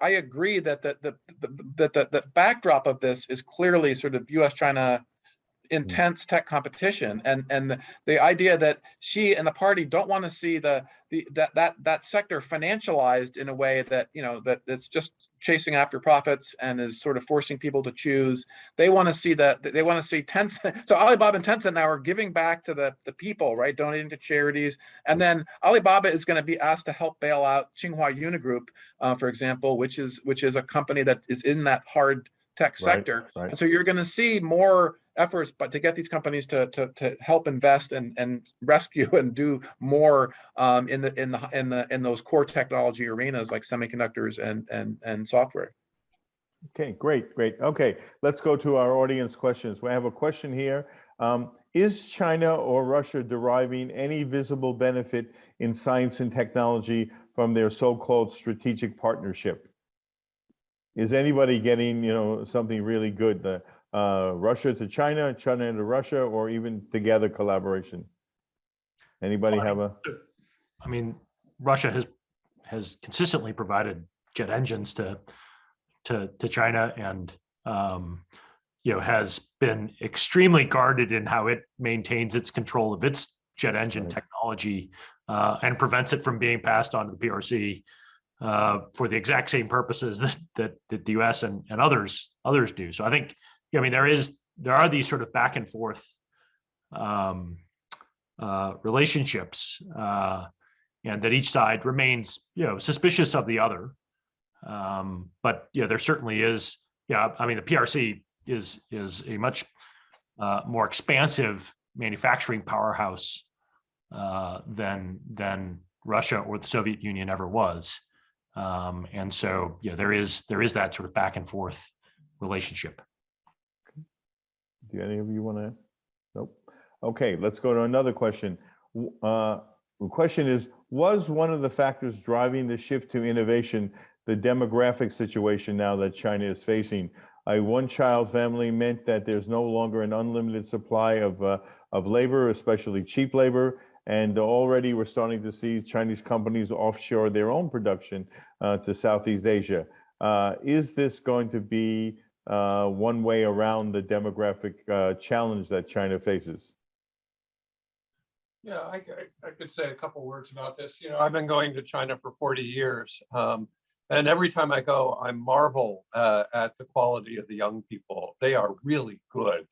I agree that the backdrop of this is clearly sort of U.S.-China intense tech competition, and the idea that Xi and the party don't want to see that sector financialized in a way that that it's just chasing after profits and is sort of forcing people to choose. They want to see Tencent. So Alibaba and Tencent now are giving back to the people, right? Donating to charities, and then Alibaba is going to be asked to help bail out Tsinghua Unigroup, for example, which is a company that is in that hard tech sector. Right. And so you're going to see more efforts, but to get these companies to help invest and rescue and do more in those core technology arenas like semiconductors and software. Okay, great. Okay, let's go to our audience questions. We have a question here. Is China or Russia deriving any visible benefit in science and technology from their so-called strategic partnership? Is anybody getting, something really good? Russia to China, China to Russia, or even together collaboration? Anybody have a? I mean, Russia has consistently provided jet engines to China, and has been extremely guarded in how it maintains its control of its jet engine technology and prevents it from being passed on to the PRC for the exact same purposes that the U.S. and others do. So I think, there are these sort of back and forth relationships, and that each side remains, suspicious of the other. But there certainly is. The PRC is a much more expansive manufacturing powerhouse than Russia or the Soviet Union ever was. And so, there is that sort of back and forth relationship. Do any of you want to? Nope. Okay, let's go to another question. The question is, was one of the factors driving the shift to innovation the demographic situation now that China is facing? A one-child family meant that there's no longer an unlimited supply of labor, especially cheap labor. And already we're starting to see Chinese companies offshore their own production to Southeast Asia. Is this going to be one way around the demographic challenge that China faces? Yeah, I could say a couple words about this. I've been going to China for 40 years. And every time I go, I marvel at the quality of the young people. They are really good.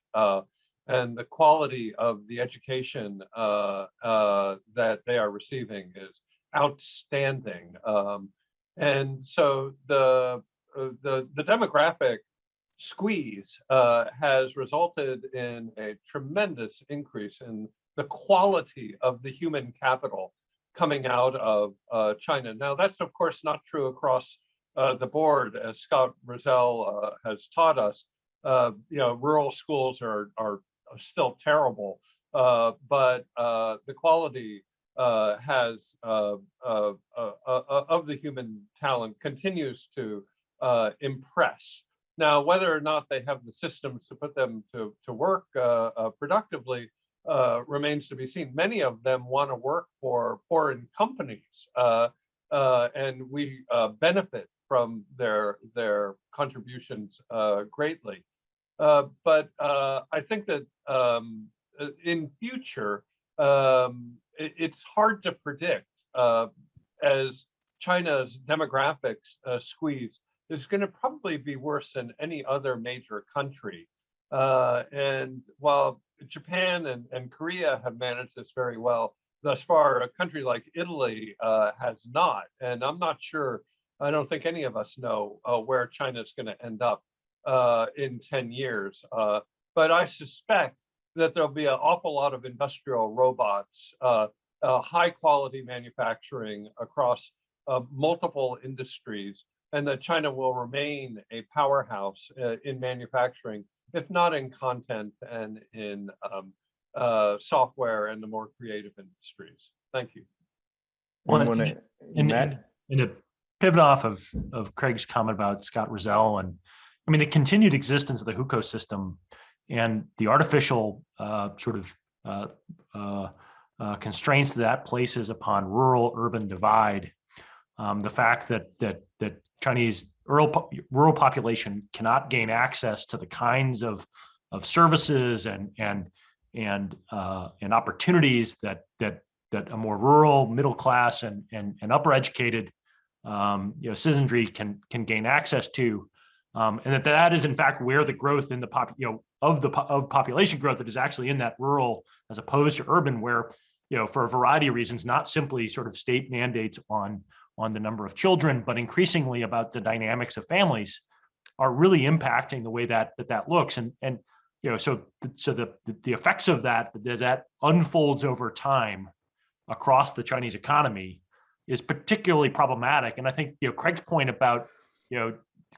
And the quality of the education that they are receiving is outstanding. And so the demographic squeeze has resulted in a tremendous increase in the quality of the human capital coming out of China. Now, that's of course not true across the board, as Scott Rozelle has taught us, rural schools are still terrible, but the quality has of the human talent continues to impress. Now, whether or not they have the systems to put them to work productively remains to be seen. Many of them want to work for foreign companies, and we benefit from their contributions greatly. But I think that in future, it's hard to predict as China's demographics squeeze is going to probably be worse than any other major country. And while Japan and Korea have managed this very well thus far, a country like Italy has not. And I'm not sure, I don't think any of us know where China is going to end up in 10 years. But I suspect that there'll be an awful lot of industrial robots, high quality manufacturing across multiple industries, and that China will remain a powerhouse in manufacturing, if not in content and in software and the more creative industries. Thank you. Matt? And to pivot off of Craig's comment about Scott Rozelle, and I mean, the continued existence of the Hukou system and the artificial constraints that places upon rural-urban divide, the fact that Chinese rural population cannot gain access to the kinds of services and opportunities that a more rural, middle class, and upper educated citizenry can gain access to, and that is in fact where the growth in the population growth that is actually in that rural as opposed to urban, where for a variety of reasons, not simply sort of state mandates on the number of children, but increasingly about the dynamics of families, are really impacting the way that looks. And so the effects of that unfolds over time across the Chinese economy is particularly problematic. And I think Craig's point about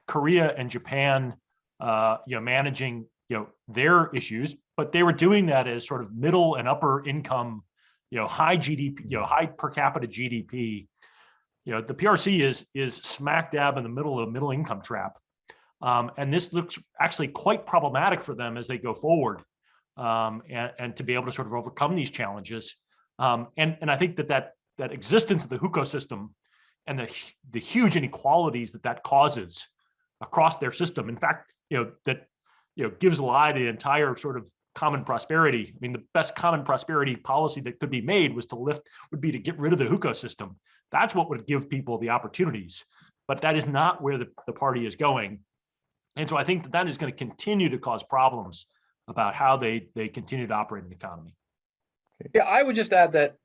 Korea and Japan managing their issues, but they were doing that as sort of middle and upper income, high GDP, high per capita GDP. The PRC is smack dab in the middle of a middle income trap. And this looks actually quite problematic for them as they go forward, and to be able to sort of overcome these challenges. And I think that existence of the Hukou system and the huge inequalities that causes across their system, in fact, gives a lie to the entire sort of common prosperity. I mean, the best common prosperity policy that could be made would be to get rid of the Hukou system. That's what would give people the opportunities, but that is not where the party is going. And so I think that is going to continue to cause problems about how they continue to operate an economy. Yeah, I would just add that,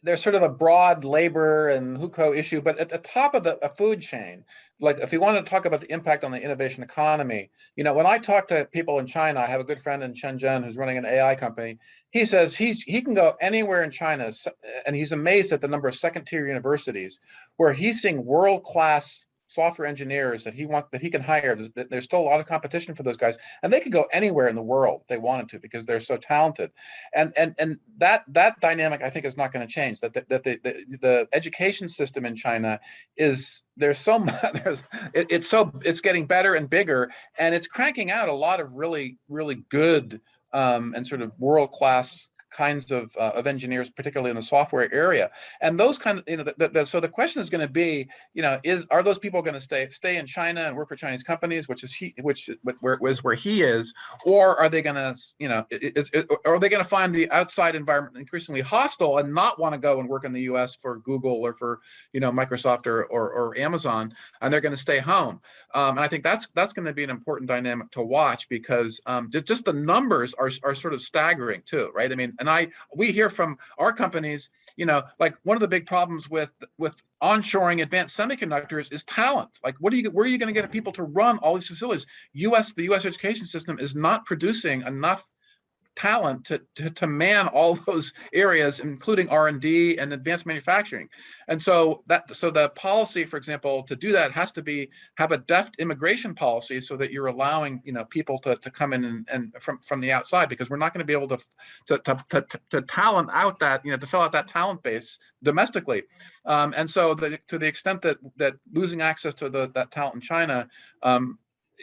there's sort of a broad labor and Hukou issue, but at the top of a food chain, like if you want to talk about the impact on the innovation economy, when I talk to people in China, I have a good friend in Shenzhen who's running an AI company. He says he can go anywhere in China, and he's amazed at the number of second-tier universities where he's seeing world-class software engineers that he can hire. There's still a lot of competition for those guys, and they could go anywhere in the world if they wanted to because they're so talented. And that dynamic I think is not going to change. That the education system in China is it's getting better and bigger, and it's cranking out a lot of really good and sort of world-class kinds of engineers, particularly in the software area. And those kind of, so the question is going to be, are those people going to stay in China and work for Chinese companies, which is where he is, or are they going to, are they going to find the outside environment increasingly hostile and not want to go and work in the U.S. for Google or for Microsoft or Amazon, and they're going to stay home? And I think that's going to be an important dynamic to watch, because just the numbers are sort of staggering too, right? I mean, and we hear from our companies, like one of the big problems with onshoring advanced semiconductors is talent. Like, where are you going to get people to run all these facilities? The U.S. education system is not producing enough talent to man all those areas, including R&D and advanced manufacturing. And so the policy, for example, to do that has to have a deft immigration policy so that you're allowing, people to come in and from the outside, because we're not going to be able to talent out that, to fill out that talent base domestically. And so to the extent that losing access to that talent in China,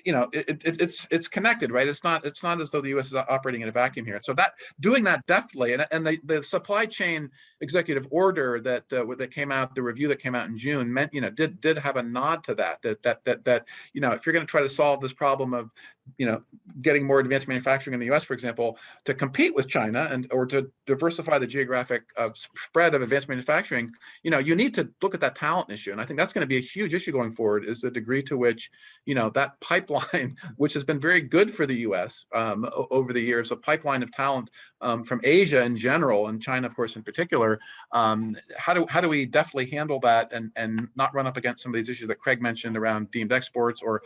it's connected, right? It's not as though the U.S. is operating in a vacuum here. So doing that deftly, and the supply chain executive order that came out, the review that came out in June, meant did have a nod to that if you're going to try to solve this problem of getting more advanced manufacturing in the U.S., for example, to compete with China or to diversify the geographic spread of advanced manufacturing, you need to look at that talent issue. And I think that's going to be a huge issue going forward, is the degree to which, that pipeline, which has been very good for the U.S. Over the years, a pipeline of talent from Asia in general, and China, of course, in particular, how do we definitely handle that and not run up against some of these issues that Craig mentioned around deemed exports, or,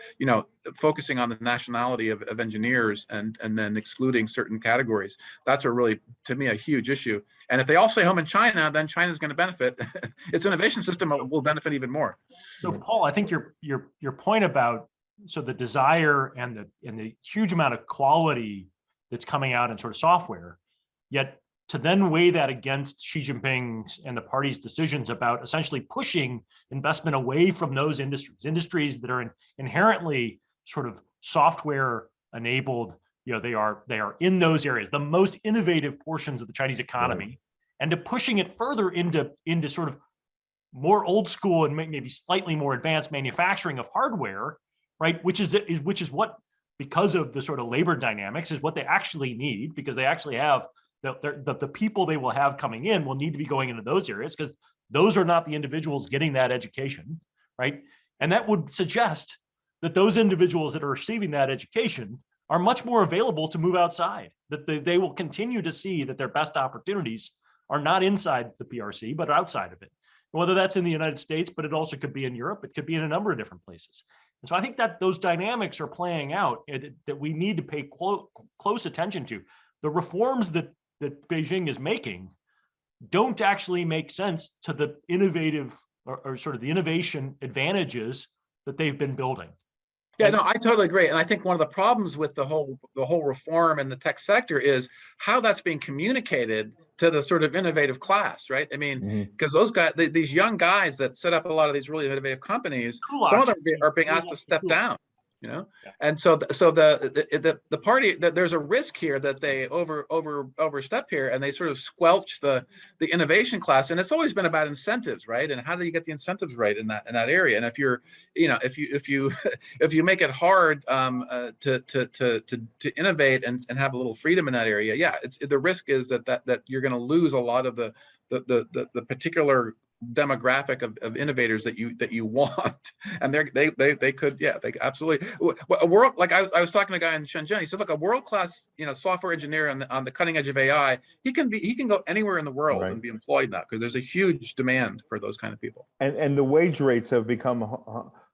focusing on the nationality of engineers and then excluding certain categories. That's really, to me, a huge issue. And if they all stay home in China, then China's going to benefit. Its innovation system will benefit even more. So Paul, I think your point about the desire and the huge amount of quality that's coming out in sort of software, yet to then weigh that against Xi Jinping's and the party's decisions about essentially pushing investment away from those industries that are inherently sort of software enabled. They are in those areas, the most innovative portions of the Chinese economy, right, and to pushing it further into sort of more old school and maybe slightly more advanced manufacturing of hardware, right? Which is what, because of the sort of labor dynamics, is what they actually need, because they actually have the people they will have coming in will need to be going into those areas, because those are not the individuals getting that education, right? And that would suggest that those individuals that are receiving that education are much more available to move outside, that they will continue to see that their best opportunities are not inside the PRC, but outside of it. Whether that's in the United States, but it also could be in Europe, it could be in a number of different places. And so I think that those dynamics are playing out, that we need to pay close attention to. The reforms that Beijing is making don't actually make sense to the innovative or sort of the innovation advantages that they've been building. Yeah, no, I totally agree. And I think one of the problems with the whole reform in the tech sector is how that's being communicated to the sort of innovative class, right? I mean, because those guys, these young guys that set up a lot of these really innovative companies, some of them are being asked to step down. And so the party, that there's a risk here that they overstep here, and they sort of squelch the innovation class. And it's always been about incentives, right? And how do you get the incentives right in that area? And if you're, if you make it hard to innovate and have a little freedom in that area, yeah, the risk is that you're going to lose a lot of the particular demographic of innovators that you want, and they could, yeah, they absolutely. A world, like I was talking to a guy in Shenzhen. He said, look, a world-class software engineer on the cutting edge of AI, he can go anywhere in the world, right, and be employed now, because there's a huge demand for those kind of people. And the wage rates have become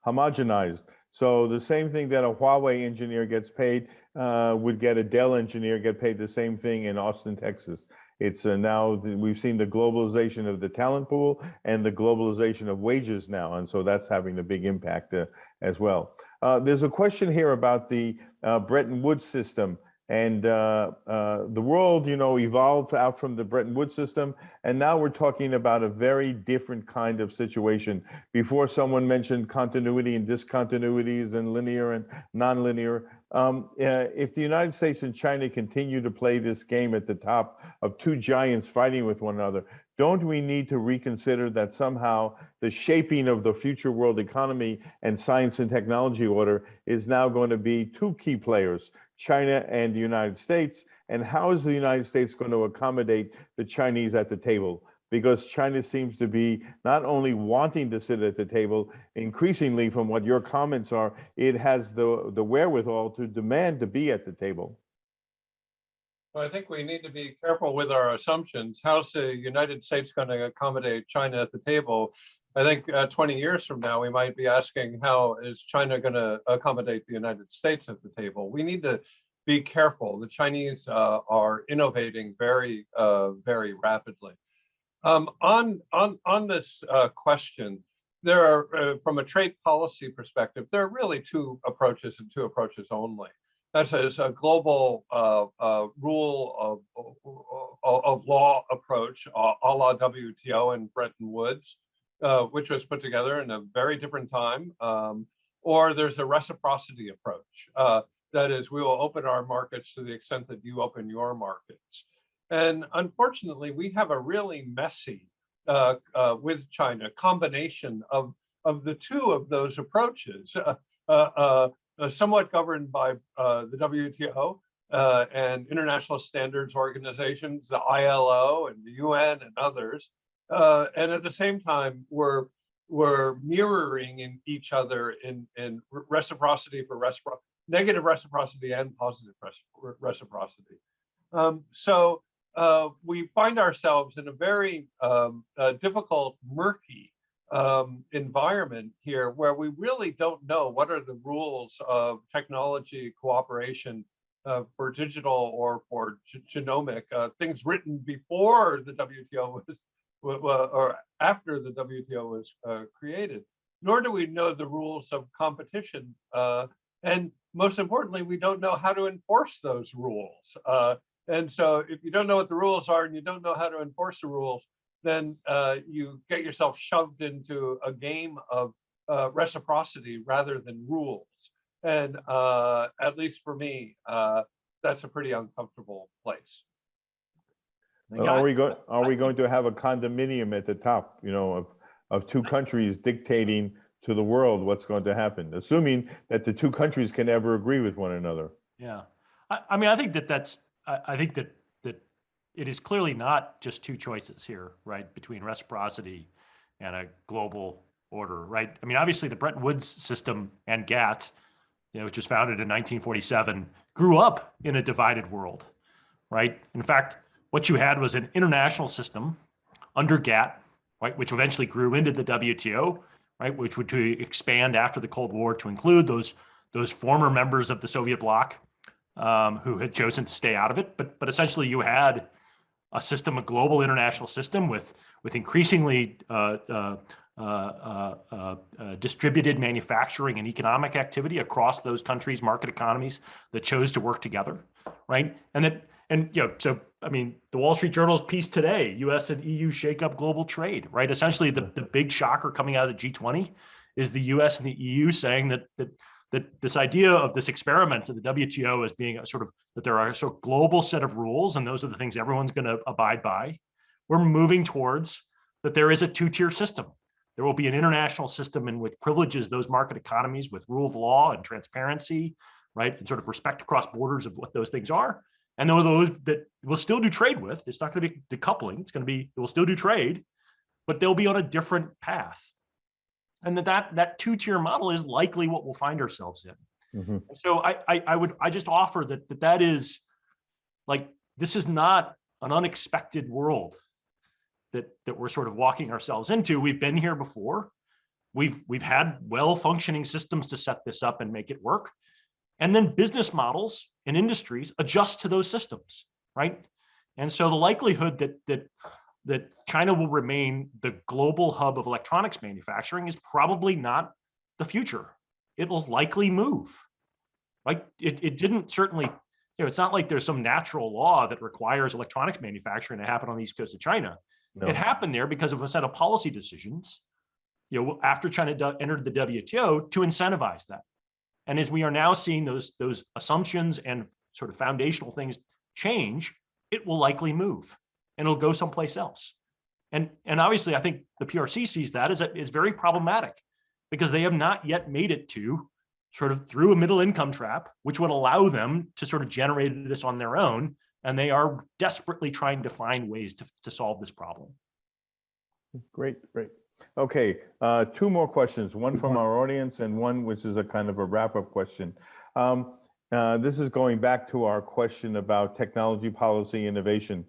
homogenized. So the same thing that a Huawei engineer gets paid would get a Dell engineer get paid the same thing in Austin, Texas. It's now we've seen the globalization of the talent pool and the globalization of wages now, and so that's having a big impact as well. There's a question here about the Bretton Woods system, and the world, evolved out from the Bretton Woods system, and now we're talking about a very different kind of situation. Before, someone mentioned continuity and discontinuities and linear and nonlinear. If the United States and China continue to play this game at the top of two giants fighting with one another, don't we need to reconsider that somehow the shaping of the future world economy and science and technology order is now going to be two key players, China and the United States? And how is the United States going to accommodate the Chinese at the table? Because China seems to be not only wanting to sit at the table, increasingly from what your comments are, it has the wherewithal to demand to be at the table. Well, I think we need to be careful with our assumptions. How's the United States going to accommodate China at the table? I think 20 years from now, we might be asking, how is China going to accommodate the United States at the table? We need to be careful. The Chinese are innovating very, very rapidly. On this question, there are, from a trade policy perspective, there are really two approaches and two approaches only. That is a global rule of law approach, a la WTO and Bretton Woods, which was put together in a very different time. Or there's a reciprocity approach. That is, we will open our markets to the extent that you open your markets. And unfortunately, we have a really messy, with China, combination of the two of those approaches, somewhat governed by the WTO and international standards organizations, the ILO and the UN and others. And at the same time, we're mirroring in each other in reciprocity for negative reciprocity and positive reciprocity. So we find ourselves in a very difficult, murky environment here, where we really don't know what are the rules of technology cooperation for digital or for genomic things written before the WTO was, or after the WTO was created. Nor do we know the rules of competition, and most importantly, we don't know how to enforce those rules. And so if you don't know what the rules are and you don't know how to enforce the rules, then you get yourself shoved into a game of reciprocity rather than rules. And at least for me, that's a pretty uncomfortable place. Well, are we going to have a condominium at the top, you know, of two countries dictating to the world what's going to happen, assuming that the two countries can ever agree with one another? Yeah, I mean, I think I think that it is clearly not just two choices here, right, between reciprocity and a global order, right? I mean, obviously the Bretton Woods system and GATT, you know, which was founded in 1947, grew up in a divided world, right? In fact, what you had was an international system under GATT, right, which eventually grew into the WTO, right, which would expand after the Cold War to include those former members of the Soviet bloc who had chosen to stay out of it. But essentially, you had a system, a global international system with increasingly distributed manufacturing and economic activity across those countries' market economies that chose to work together, right? And you know, so I mean, the Wall Street Journal's piece today: U.S. and EU shake up global trade, right? Essentially, the big shocker coming out of the G20 is the U.S. and the EU saying that this idea of this experiment of the WTO as being a sort of, that there are a sort of global set of rules and those are the things everyone's going to abide by. We're moving towards that there is a two-tier system. There will be an international system in which privileges those market economies with rule of law and transparency, right? And sort of respect across borders of what those things are. And there are those that we'll still do trade with. It's not going to be decoupling. It's going to be, we'll still do trade, but they'll be on a different path. And that two-tier model is likely what we'll find ourselves in. Mm-hmm. So I just offer that is like, this is not an unexpected world that we're sort of walking ourselves into. We've been here before. We've had well-functioning systems to set this up and make it work. And then business models and industries adjust to those systems, right? And so the likelihood that China will remain the global hub of electronics manufacturing is probably not the future. It will likely move, right? It didn't certainly, you know, it's not like there's some natural law that requires electronics manufacturing to happen on the east coast of China. No. It happened there because of a set of policy decisions, you know, after China entered the WTO to incentivize that. And as we are now seeing those assumptions and sort of foundational things change, it will likely move and it'll go someplace else. And obviously, I think the PRC sees that as very problematic because they have not yet made it to sort of through a middle income trap, which would allow them to sort of generate this on their own. And they are desperately trying to find ways to solve this problem. Great. Okay, two more questions, one from our audience and one which is a kind of a wrap-up question. This is going back to our question about technology policy innovation.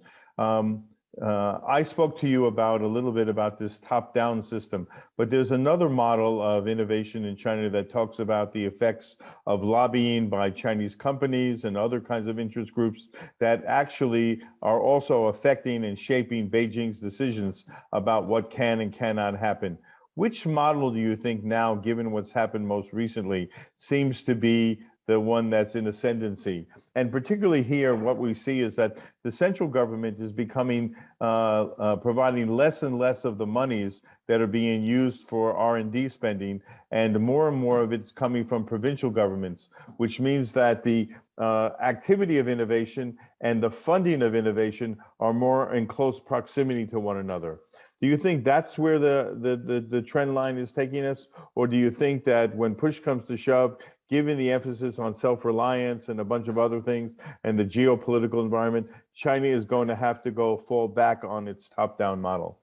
I spoke to you about a little bit about this top-down system, but there's another model of innovation in China that talks about the effects of lobbying by Chinese companies and other kinds of interest groups that actually are also affecting and shaping Beijing's decisions about what can and cannot happen. Which model do you think now, given what's happened most recently, seems to be the one that's in ascendancy? And particularly here, what we see is that the central government is becoming, providing less and less of the monies that are being used for R&D spending, and more of it's coming from provincial governments, which means that the activity of innovation and the funding of innovation are more in close proximity to one another. Do you think that's where the trend line is taking us? Or do you think that when push comes to shove, given the emphasis on self-reliance and a bunch of other things and the geopolitical environment, China is going to have to fall back on its top-down model?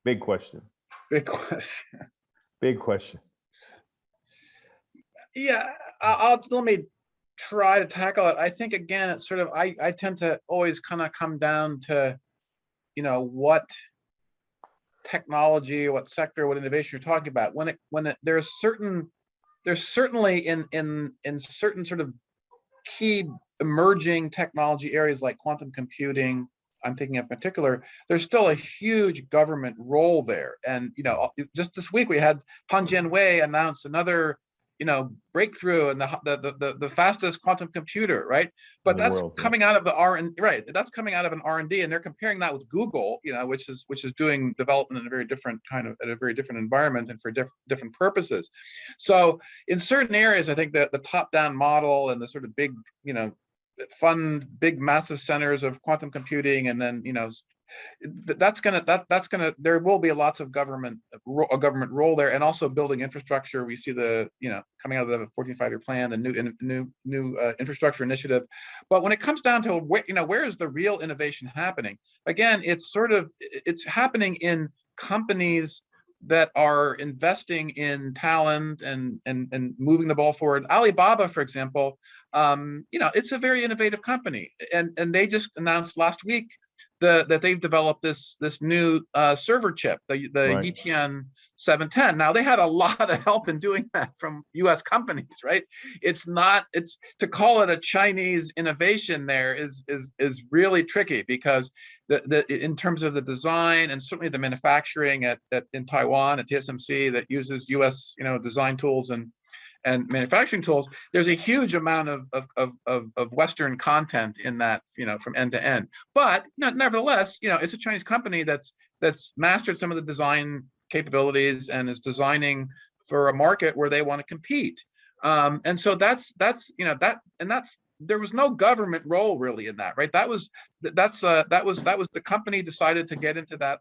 Big question. Big question. Big question. Yeah, let me try to tackle it. I think again, it's sort of I tend to always kind of come down to, what technology, what sector, what innovation you're talking about. There's certainly in certain sort of key emerging technology areas like quantum computing, I'm thinking in particular, there's still a huge government role there. And just this week we had Han Jianwei announce another breakthrough in the fastest quantum computer, right? But that's coming out of the R&D, right? That's coming out of an R&D, and they're comparing that with Google, which is doing development in a very different at a very different environment and for different purposes. So in certain areas, I think that the top-down model and the sort of big, fund big massive centers of quantum computing, and then there will be lots of government role there, and also building infrastructure. We see coming out of the 14th Five-Year Plan, the new infrastructure initiative. But when it comes down to where is the real innovation happening? Again, it's happening in companies that are investing in talent and moving the ball forward. Alibaba, for example, it's a very innovative company, and they just announced last week that they've developed this new server chip, the Right. Yitian 710. Now, they had a lot of help in doing that from U.S. companies, right? It's to call it a Chinese innovation there is really tricky, because in terms of the design and certainly the manufacturing in Taiwan at TSMC that uses U.S. design tools and manufacturing tools, there's a huge amount of Western content in that, from end to end. But nevertheless, it's a Chinese company that's mastered some of the design capabilities and is designing for a market where they want to compete. And so that's there was no government role really in that, right? That was the company decided to get into that,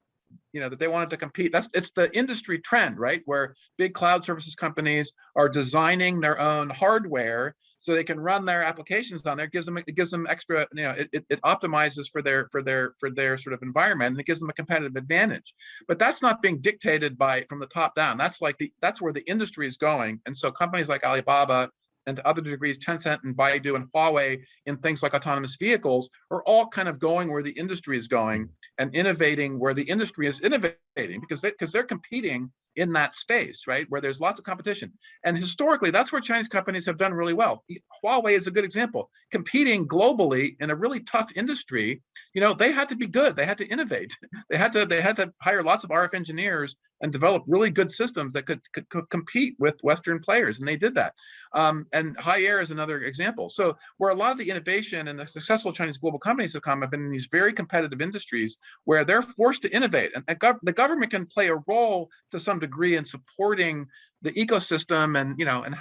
that they wanted to compete. It's the industry trend, right? Where big cloud services companies are designing their own hardware so they can run their applications on there. It gives them extra, it optimizes for their sort of environment, and it gives them a competitive advantage. But that's not being dictated from the top down. That's where the industry is going. And so companies like Alibaba, and to other degrees, Tencent and Baidu and Huawei in things like autonomous vehicles are all kind of going where the industry is going and innovating where the industry is innovating, because they're competing in that space, right? Where there's lots of competition. And historically, that's where Chinese companies have done really well. Huawei is a good example. Competing globally in a really tough industry, they had to be good. They had to innovate. They had to hire lots of RF engineers and develop really good systems that could compete with Western players, and they did that. And Haier is another example. So where a lot of the innovation and the successful Chinese global companies have been in these very competitive industries where they're forced to innovate, and the government can play a role to some degree in supporting the ecosystem and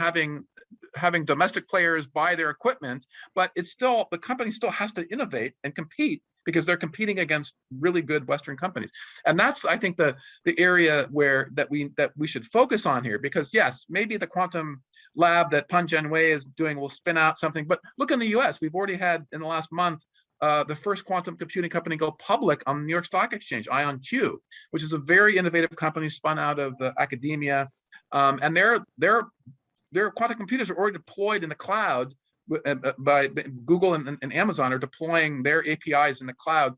having domestic players buy their equipment, but the company still has to innovate and compete, because they're competing against really good Western companies. And that's, I think, the area that we should focus on here, because yes, maybe the quantum lab that Han Jianwei is doing will spin out something, but look in the US, we've already had in the last month the first quantum computing company go public on the New York Stock Exchange, IonQ, which is a very innovative company spun out of the academia. And their quantum computers are already deployed in the cloud by Google and Amazon are deploying their APIs in the cloud.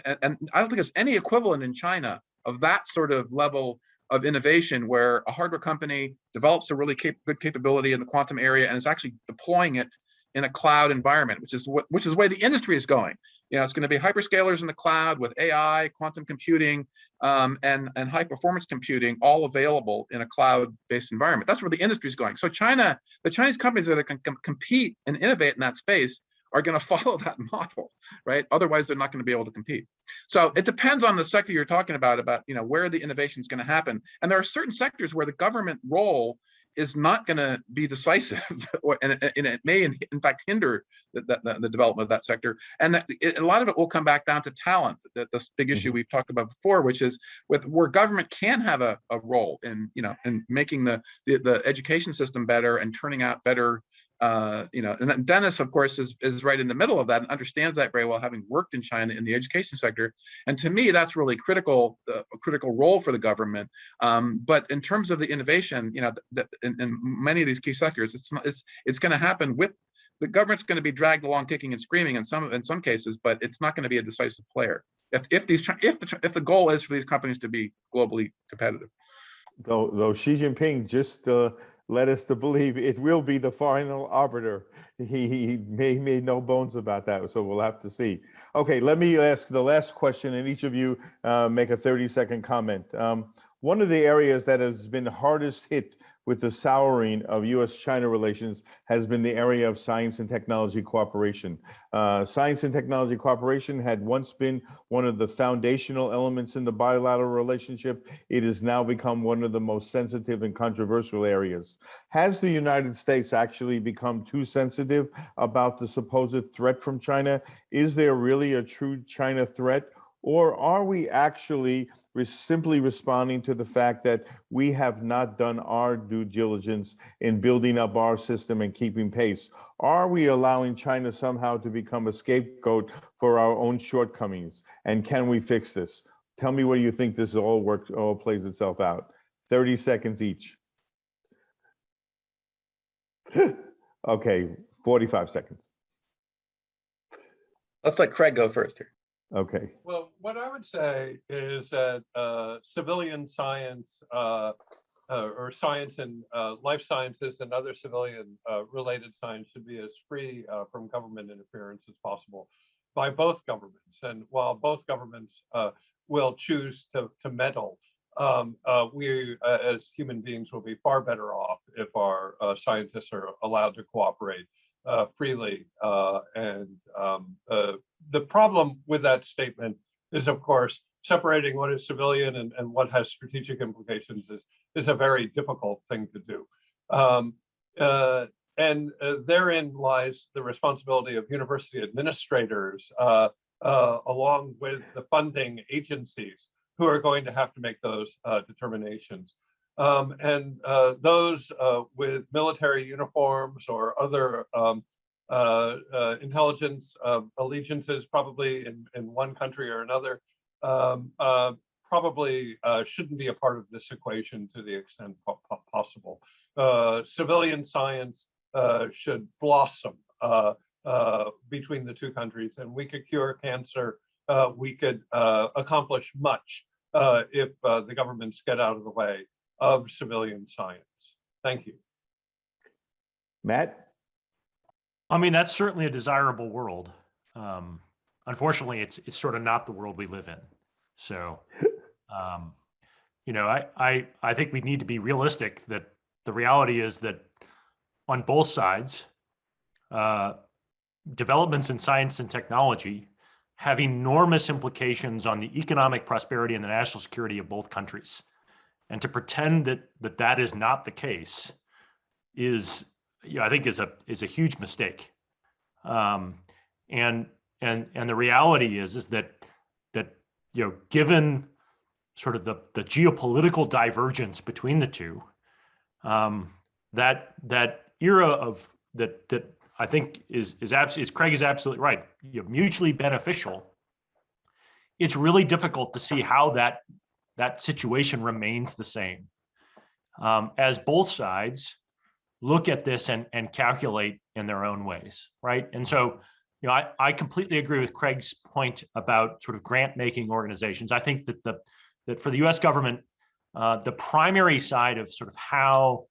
And I don't think there's any equivalent in China of that sort of level of innovation where a hardware company develops a really good capability in the quantum area and is actually deploying it in a cloud environment, which is the way the industry is going. It's going to be hyperscalers in the cloud with AI, quantum computing, and high performance computing, all available in a cloud-based environment. That's where the industry is going. So China, the Chinese companies that can compete and innovate in that space are going to follow that model, right? Otherwise, they're not going to be able to compete. So it depends on the sector you're talking about where the innovation is going to happen. And there are certain sectors where the government role is not going to be decisive, and it may, in fact, hinder the development of that sector. And a lot of it will come back down to talent. This big issue we've talked about before, which is where government can have a role in making the education system better and turning out better. And Dennis, of course, is right in the middle of that and understands that very well, having worked in China in the education sector. And to me, that's really a critical role for the government. But in terms of the innovation, in many of these key sectors, it's going to happen with the government's going to be dragged along, kicking and screaming in some cases, but it's not going to be a decisive player. If the goal is for these companies to be globally competitive. Though Xi Jinping just led us to believe it will be the final arbiter. He made no bones about that, so we'll have to see. Okay, let me ask the last question, and each of you make a 30-second comment. One of the areas that has been hardest hit with the souring of U.S.-China relations has been the area of science and technology cooperation. Science and technology cooperation had once been one of the foundational elements in the bilateral relationship. It has now become one of the most sensitive and controversial areas. Has the United States actually become too sensitive about the supposed threat from China? Is there really a true China threat? Or are we actually simply responding to the fact that we have not done our due diligence in building up our system and keeping pace? Are we allowing China somehow to become a scapegoat for our own shortcomings? And can we fix this? Tell me where you think this all plays itself out. 30 seconds each. Okay, 45 seconds. Let's let Craig go first here. Okay. Well, what I would say is that civilian science or science and life sciences and other civilian related science should be as free from government interference as possible by both governments. And while both governments will choose to meddle, we as human beings will be far better off if our scientists are allowed to cooperate freely. The problem with that statement is, of course, separating what is civilian and what has strategic implications is a very difficult thing to do. Therein lies the responsibility of university administrators, along with the funding agencies who are going to have to make those determinations. Those with military uniforms or other intelligence allegiances, probably in one country or another, probably shouldn't be a part of this equation to the extent possible. Civilian science should blossom between the two countries, and we could cure cancer. We could accomplish much if the governments get out of the way of civilian science. Thank you. Matt? I mean, that's certainly a desirable world. Unfortunately, it's sort of not the world we live in. So, I think we need to be realistic that the reality is that on both sides, developments in science and technology have enormous implications on the economic prosperity and the national security of both countries. And to pretend that is not the case is, I think, is a huge mistake. And the reality is that given sort of the geopolitical divergence between the two, that era of that I think is Craig is absolutely right. Mutually beneficial. It's really difficult to see how that situation remains the same, as both sides look at this and calculate in their own ways, right? And so, I completely agree with Craig's point about sort of grant making organizations. I think that that for the U.S. government, the primary side of sort of how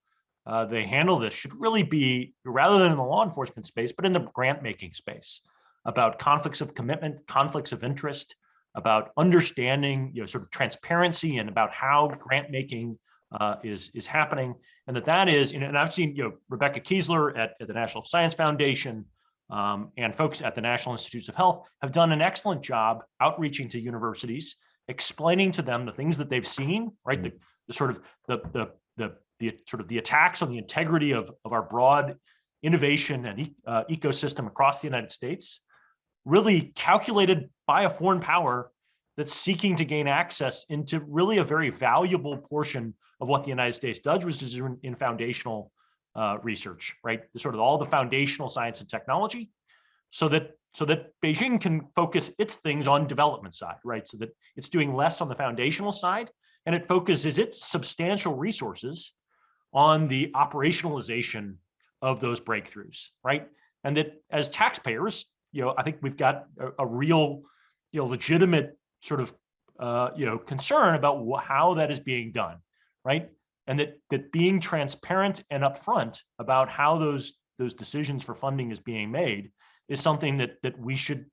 they handle this should really be, rather than in the law enforcement space, but in the grant making space, about conflicts of commitment, conflicts of interest, about understanding, sort of transparency, and about how grant making is happening, and that is, and I've seen, Rebecca Kiesler at the National Science Foundation and folks at the National Institutes of Health have done an excellent job outreaching to universities, explaining to them the things that they've seen, right? The sort of the attacks on the integrity of our broad innovation and ecosystem across the United States, really calculated by a foreign power that's seeking to gain access into really a very valuable portion of what the United States does, which is in foundational research, right? Sort of all the foundational science and technology, so that Beijing can focus its things on development side, right? So that it's doing less on the foundational side, and it focuses its substantial resources on the operationalization of those breakthroughs, right? And that as taxpayers, I think we've got a real, legitimate sort of, concern about how that is being done, right? And that being transparent and upfront about how those decisions for funding is being made is something that we should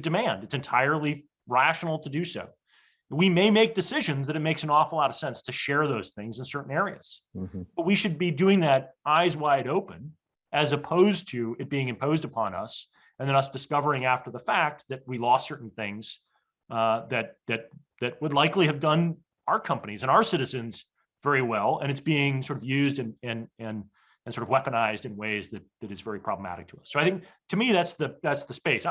demand. It's entirely rational to do so. We may make decisions that it makes an awful lot of sense to share those things in certain areas, but we should be doing that eyes wide open, as opposed to it being imposed upon us and then us discovering after the fact that we lost certain things that would likely have done our companies and our citizens very well, and it's being sort of used and sort of weaponized in ways that is very problematic to us. So I think, to me, that's the space.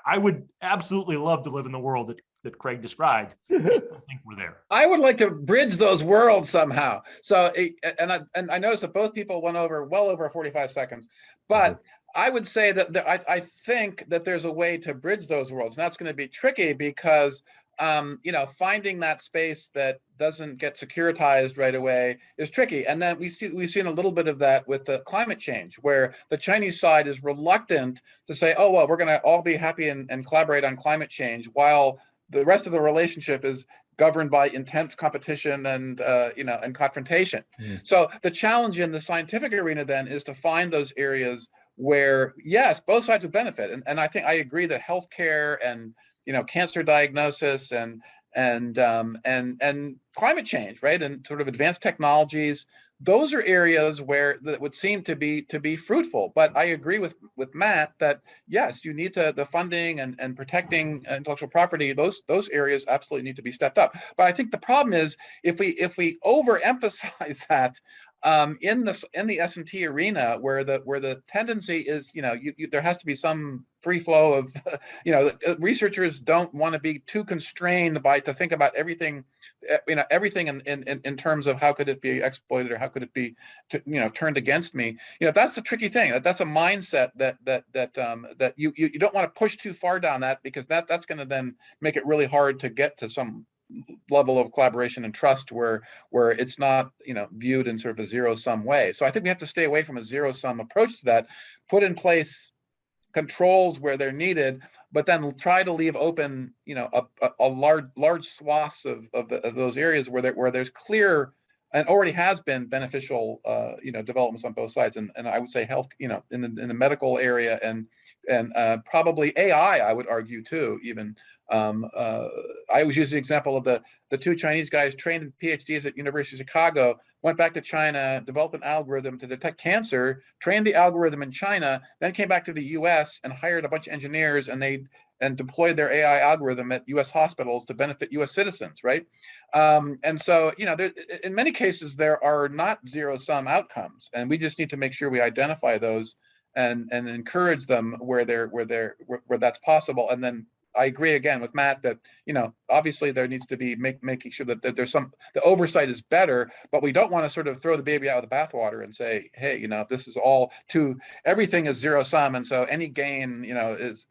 I would absolutely love to live in the world that Craig described. I don't think we're there. I would like to bridge those worlds somehow. So, and I noticed that both people went over well over 45 seconds, but I would say that I think that there's a way to bridge those worlds, and that's going to be tricky because finding that space that doesn't get securitized right away is tricky. And then we've seen a little bit of that with the climate change, where the Chinese side is reluctant to say, oh, well, we're going to all be happy and collaborate on climate change, while the rest of the relationship is governed by intense competition and and confrontation. So the challenge in the scientific arena then is to find those areas where, yes, both sides would benefit. And I think I agree that healthcare and cancer diagnosis and climate change, right, and sort of advanced technologies, those are areas where that would seem to be fruitful. But I agree with Matt that yes, you need the funding and protecting intellectual property. Those areas absolutely need to be stepped up. But I think the problem is if we overemphasize that in the S&T arena, where the tendency is, there has to be some free flow of, researchers don't want to be too constrained to think about everything, everything in terms of how could it be exploited or how could it be, turned against me. That's the tricky thing. That's a mindset that you don't want to push too far down that, because that's going to then make it really hard to get to some level of collaboration and trust where it's not viewed in sort of a zero-sum way. So I think we have to stay away from a zero-sum approach to that, put in place controls where they're needed, but then try to leave open a large swaths of those areas where there's clear and already has been beneficial developments on both sides. And I would say health, in the medical area and probably AI, I would argue too, even. I always use the example of the two Chinese guys trained PhDs at University of Chicago, went back to China, developed an algorithm to detect cancer, trained the algorithm in China, then came back to the US and hired a bunch of engineers, and deployed their AI algorithm at US hospitals to benefit US citizens, right? And so, in many cases, there are not zero-sum outcomes, and we just need to make sure we identify those and encourage them where that's possible. And then I agree again with Matt that, obviously there needs to be making sure that there's the oversight is better, but we don't want to sort of throw the baby out with the bathwater and say, hey, this is everything is zero sum. And so any gain, is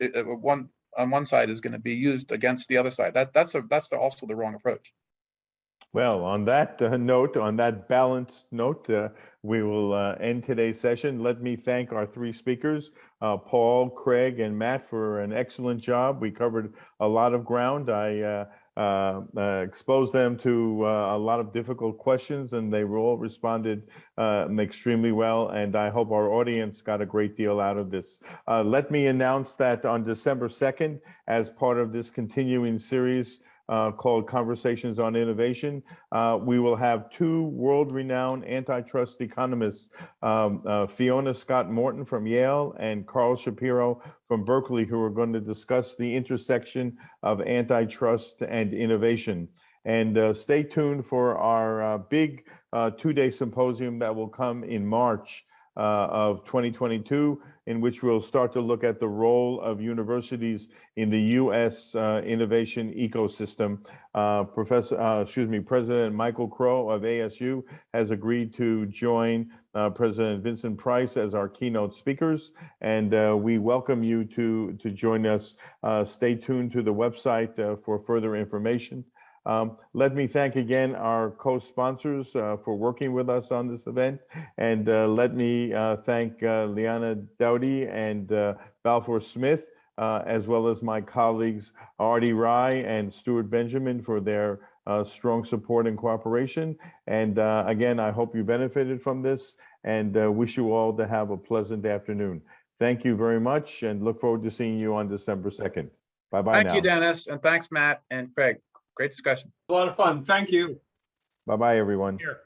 on one side is going to be used against the other side. That's also the wrong approach. Well, on that note, on that balanced note, we will end today's session. Let me thank our three speakers, Paul, Craig, and Matt, for an excellent job. We covered a lot of ground. I exposed them to a lot of difficult questions, and they all responded extremely well. And I hope our audience got a great deal out of this. Let me announce that on December 2nd, as part of this continuing series, called Conversations on Innovation. We will have two world-renowned antitrust economists, Fiona Scott Morton from Yale and Carl Shapiro from Berkeley, who are going to discuss the intersection of antitrust and innovation. And stay tuned for our big two-day symposium that will come in March of 2022, in which we'll start to look at the role of universities in the U.S. Innovation ecosystem. President Michael Crow of ASU has agreed to join President Vincent Price as our keynote speakers, and we welcome you to join us. Stay tuned to the website for further information. Let me thank again our co-sponsors for working with us on this event. And let me thank Liana Dowdy and Balfour Smith, as well as my colleagues Artie Rye and Stuart Benjamin for their strong support and cooperation. And again, I hope you benefited from this, and wish you all to have a pleasant afternoon. Thank you very much, and look forward to seeing you on December 2nd. Bye-bye now. Thank you, Dennis, and thanks, Matt and Craig. Great discussion. A lot of fun. Thank you. Bye-bye, everyone. Here.